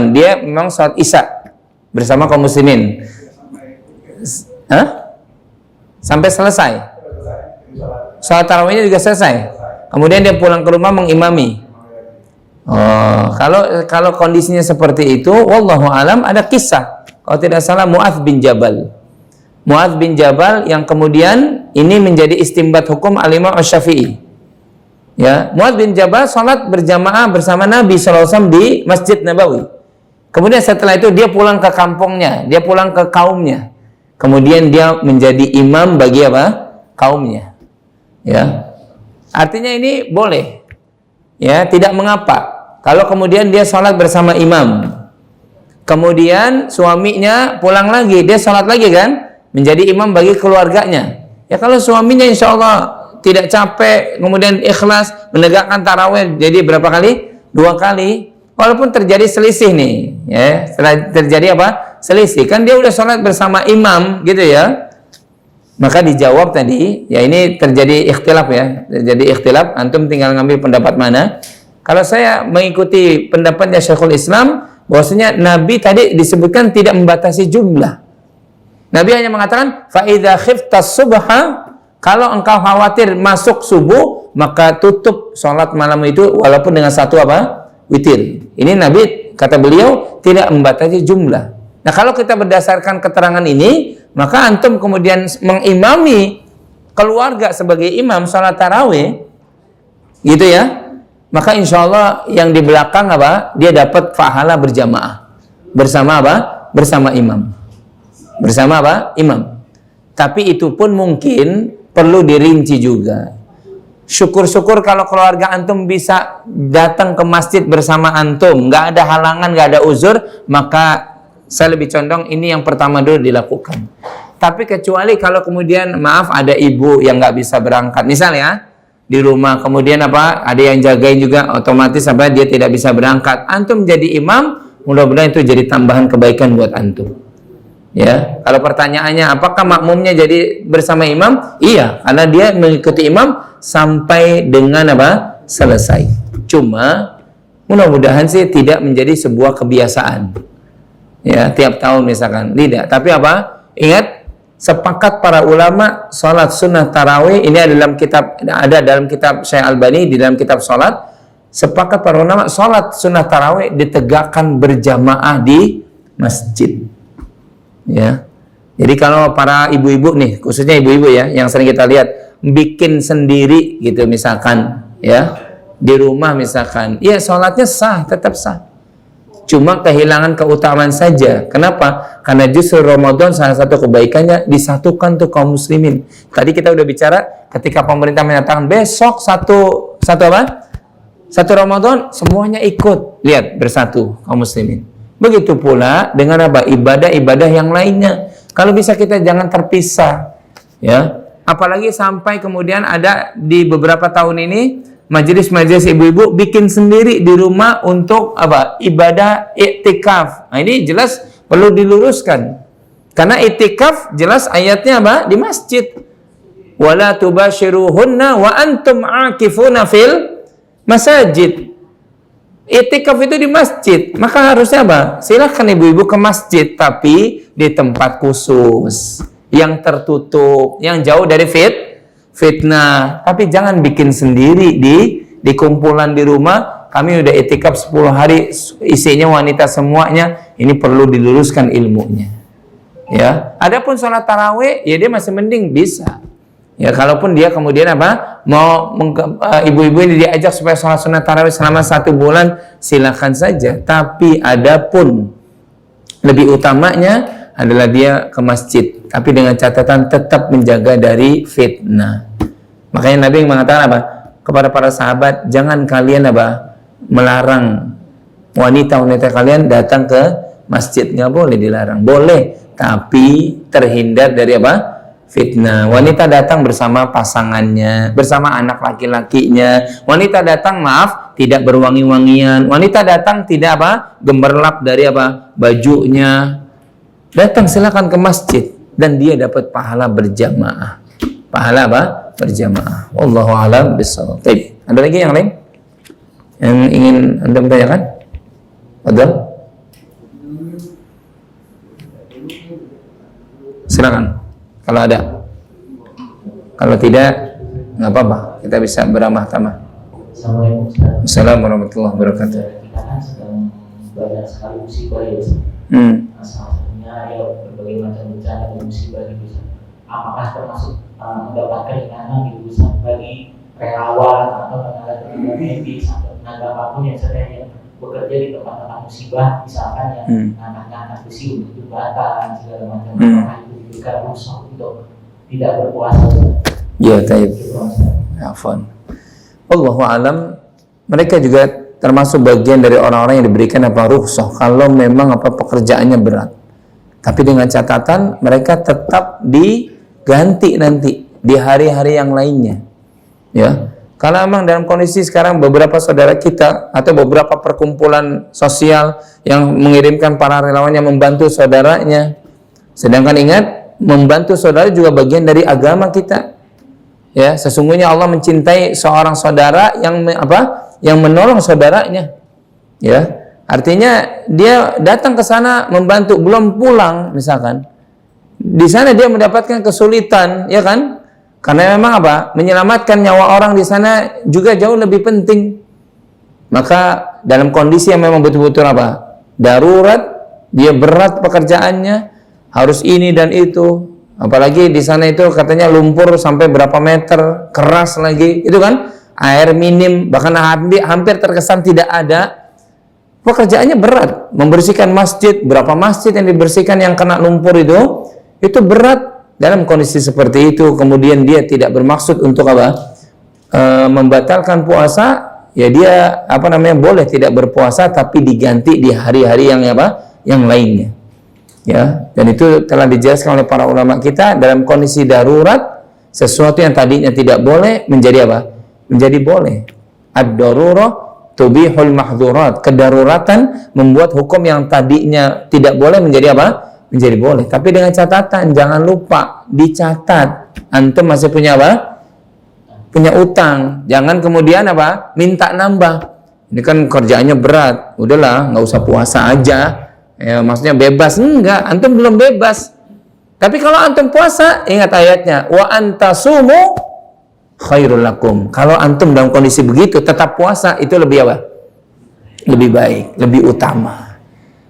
Speaker 1: dia memang sholat isya bersama kaum muslimin sampai selesai, sholat tarawihnya juga selesai, kemudian dia pulang ke rumah mengimami. Kalau kondisinya seperti itu, wallahu alam, ada kisah kalau tidak salah Mu'adz bin Jabal yang kemudian ini menjadi istimbat hukum al-Imam Asy-Syafi'i. Ya, Mu'adz bin Jabal salat berjamaah bersama Nabi SAW di Masjid Nabawi. Kemudian setelah itu dia pulang ke kampungnya, dia pulang ke kaumnya. Kemudian dia menjadi imam bagi kaumnya. Ya. Artinya ini boleh. Ya, tidak mengapa. Kalau kemudian dia salat bersama imam. Kemudian suaminya pulang lagi, dia salat lagi kan? Menjadi imam bagi keluarganya. Ya kalau suaminya insya Allah tidak capek, kemudian ikhlas menegakkan tarawih, jadi berapa kali? 2 kali. Walaupun terjadi selisih nih, ya terjadi selisih. Kan dia udah sholat bersama imam, gitu ya. Maka dijawab tadi, ya ini terjadi ikhtilaf ya, terjadi ikhtilaf. Antum tinggal ngambil pendapat mana. Kalau saya mengikuti pendapatnya Syekhul Islam, bahwasanya Nabi tadi disebutkan tidak membatasi jumlah. Nabi hanya mengatakan fa idza khiftas subha, kalau engkau khawatir masuk subuh maka tutup sholat malam itu walaupun dengan 1 witir. Ini Nabi kata beliau tidak membatasi jumlah. Nah kalau kita berdasarkan keterangan ini, maka antum kemudian mengimami keluarga sebagai imam sholat tarawih gitu ya, maka insya Allah yang di belakang apa? Dia dapat pahala berjamaah bersama apa? Bersama imam. Bersama apa? Imam. Tapi itu pun mungkin perlu dirinci juga. Syukur-syukur kalau keluarga antum bisa datang ke masjid bersama antum, nggak ada halangan, nggak ada uzur, maka saya lebih condong ini yang pertama dulu dilakukan. Tapi kecuali kalau kemudian maaf ada ibu yang nggak bisa berangkat, misalnya di rumah, kemudian apa ada yang jagain juga, otomatis apa dia tidak bisa berangkat, antum jadi imam, mudah-mudahan itu jadi tambahan kebaikan buat antum. Ya, kalau pertanyaannya apakah makmumnya jadi bersama imam? Iya, karena dia mengikuti imam sampai dengan apa? Selesai. Cuma mudah-mudahan sih tidak menjadi sebuah kebiasaan. Ya, tiap tahun misalkan. Tidak, tapi apa? Ingat, sepakat para ulama salat sunnah tarawih ini ada dalam kitab Syekh Albani, di dalam kitab salat, sepakat para ulama salat sunnah tarawih ditegakkan berjamaah di masjid. Ya, jadi kalau para ibu-ibu nih, khususnya ibu-ibu ya, yang sering kita lihat bikin sendiri gitu misalkan, ya di rumah misalkan, ya sholatnya sah, tetap sah. Cuma kehilangan keutamaan saja. Kenapa? Karena justru Ramadan salah satu kebaikannya disatukan tuh kaum muslimin. Tadi kita udah bicara ketika pemerintah menyatakan besok satu apa? Satu Ramadan semuanya ikut, lihat bersatu kaum muslimin. Begitu pula dengan apa? Ibadah-ibadah yang lainnya. Kalau bisa kita jangan terpisah, ya. Apalagi sampai kemudian ada di beberapa tahun ini majelis-majelis ibu-ibu bikin sendiri di rumah untuk apa? Ibadah iktikaf. Nah, ini jelas perlu diluruskan. Karena iktikaf jelas ayatnya apa? Di masjid. Wala tubashiruhunna wa antum aakifuna fil masajid. Iktikaf itu di masjid, maka harusnya apa? Silahkan ibu-ibu ke masjid, tapi di tempat khusus, yang tertutup, yang jauh dari fitnah. Tapi jangan bikin sendiri di kumpulan di rumah. Kami udah iktikaf 10 hari, isinya wanita semuanya. Ini perlu diluruskan ilmunya. Ya, adapun sholat tarawih, ya dia masih mending bisa. Ya, kalaupun dia kemudian apa mau ibu-ibu ini diajak supaya sholat sunnah tarawih selama 1 bulan, silakan saja. Tapi adapun lebih utamanya adalah dia ke masjid, tapi dengan catatan tetap menjaga dari fitnah. Makanya Nabi mengatakan apa kepada para sahabat, jangan kalian apa melarang wanita-wanita kalian datang ke masjid. Nggak boleh dilarang, boleh, tapi terhindar dari apa? Fitnah. Wanita datang bersama pasangannya, bersama anak laki-lakinya. Wanita datang maaf tidak berwangi-wangian. Wanita datang tidak apa gemerlap dari apa bajunya. Datang silakan ke masjid dan dia dapat pahala berjamaah. Pahala apa? Berjamaah. Wallahu a'lam bishawab. Baik. Ada lagi yang lain yang ingin Anda tanyakan? Ada? Silakan. Kalau ada, kalau tidak, nggak apa-apa. Kita bisa beramah tamah. Assalamualaikum warahmatullahi wabarakatuh.
Speaker 4: Kita kan sedang banyak sekali musibah ya. Salah satunya ya berbagai macam bencana dan musibah di Ustaz. Apakah termasuk mendapat keringanan di Ustaz bagi relawan atau tenaga medis atau tenaga apapun yang sedang bekerja di tempat-tempat musibah, misalkan yang anak-anak besi untuk jembatan segala macam, apakah itu diberikan rukhsah untuk tidak berpuasa?
Speaker 1: Ya, taib. Afwan. Wallahu alam. Mereka juga termasuk bagian dari orang-orang yang diberikan apa rukhsah kalau memang apa pekerjaannya berat. Tapi dengan catatan mereka tetap diganti nanti di hari-hari yang lainnya. Ya. Kalau memang dalam kondisi sekarang beberapa saudara kita atau beberapa perkumpulan sosial yang mengirimkan para relawan yang membantu saudaranya. Sedangkan ingat, membantu saudara juga bagian dari agama kita. Ya, sesungguhnya Allah mencintai seorang saudara yang apa? Yang menolong saudaranya. Ya, artinya dia datang ke sana membantu, belum pulang misalkan. Di sana dia mendapatkan kesulitan, ya kan? Karena memang apa? Menyelamatkan nyawa orang di sana juga jauh lebih penting. Maka dalam kondisi yang memang betul-betul apa? Darurat, dia berat pekerjaannya, harus ini dan itu. Apalagi di sana itu katanya lumpur sampai berapa meter, keras lagi. Itu kan air minim, bahkan hampir terkesan tidak ada. Pekerjaannya berat, membersihkan masjid, berapa masjid yang dibersihkan yang kena lumpur itu berat. Dalam kondisi seperti itu, kemudian dia tidak bermaksud untuk apa? Membatalkan puasa, ya dia boleh tidak berpuasa tapi diganti di hari-hari yang yang lainnya. Ya, dan itu telah dijelaskan oleh para ulama kita dalam kondisi darurat, sesuatu yang tadinya tidak boleh menjadi apa? Menjadi boleh. Ad-darurah tubihul mahdzurat. Kedaruratan membuat hukum yang tadinya tidak boleh menjadi apa? Menjadi boleh. Tapi dengan catatan, jangan lupa dicatat. Antum masih punya apa? Punya utang. Jangan kemudian apa? Minta nambah. Ini kan kerjaannya berat. Udahlah, nggak usah puasa aja. Ya, maksudnya bebas. Enggak, antum belum bebas. Tapi kalau antum puasa, ingat ayatnya, wa antasumu khairul lakum. Kalau antum dalam kondisi begitu tetap puasa, itu lebih apa? Lebih baik, lebih utama.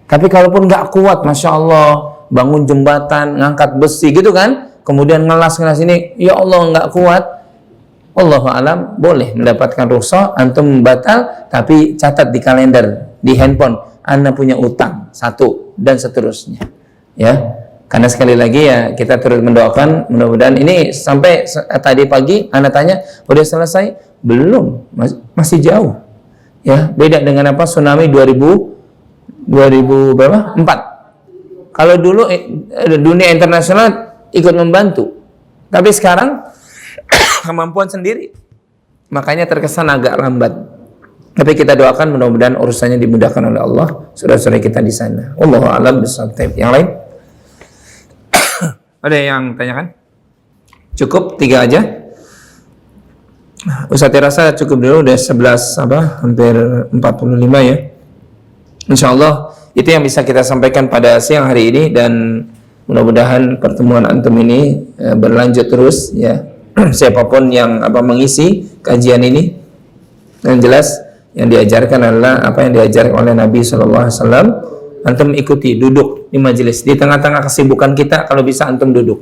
Speaker 1: Tapi kalaupun nggak kuat, masya Allah, bangun jembatan, ngangkat besi gitu kan, kemudian ngelas ini, ya Allah nggak kuat, Allahu alam, boleh mendapatkan rukhsah, antum batal, tapi catat di kalender, di handphone, Anda punya utang 1 dan seterusnya, ya. Karena sekali lagi ya kita terus mendoakan, mudah-mudahan ini sampai tadi pagi Anda tanya, udah selesai? Belum, masih jauh. Ya, beda dengan apa tsunami 2000 berapa? 4. Kalau dulu dunia internasional ikut membantu. Tapi sekarang kemampuan sendiri. Makanya terkesan agak lambat. Tapi kita doakan mudah-mudahan urusannya dimudahkan oleh Allah, saudara-saudara kita di sana. Wallahu a'lam bishawab. Yang lain? Ada yang tanyakan? Cukup 3 aja. Ustaz rasa cukup dulu, udah 11 hampir 45 ya. Insyaallah itu yang bisa kita sampaikan pada siang hari ini, dan mudah-mudahan pertemuan antum ini berlanjut terus ya. Siapapun yang mengisi kajian ini, yang jelas yang diajarkan adalah apa yang diajarkan oleh Nabi SAW. Antum ikuti, duduk di majelis, di tengah-tengah kesibukan kita, kalau bisa antum duduk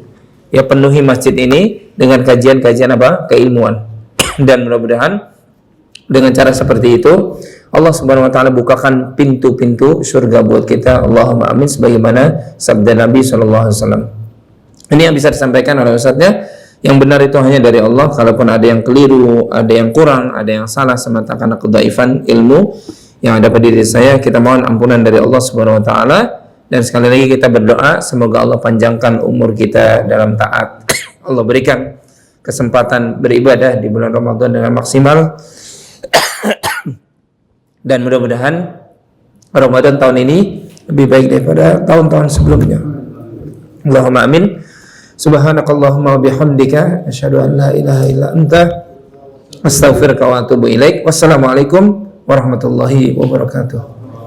Speaker 1: ya, penuhi masjid ini dengan kajian-kajian keilmuan. Dan mudah-mudahan dengan cara seperti itu Allah Subhanahu wa taala bukakan pintu-pintu surga buat kita. Allahumma amin, sebagaimana sabda Nabi SAW. Ini yang bisa disampaikan oleh ustadznya. Yang benar itu hanya dari Allah. Kalaupun ada yang keliru, ada yang kurang, ada yang salah semata karena kedaifan ilmu yang ada pada diri saya, kita mohon ampunan dari Allah Subhanahu wa taala. Dan sekali lagi kita berdoa semoga Allah panjangkan umur kita dalam taat. Allah berikan kesempatan beribadah di bulan Ramadan dengan maksimal. Dan mudah-mudahan Ramadan tahun ini lebih baik daripada tahun-tahun sebelumnya. Allahumma amin. Subhanakallahumma bihamdika asyhadu an la ilaha illa anta astaghfiruka wa atubu ilaik. Wassalamualaikum warahmatullahi wabarakatuh.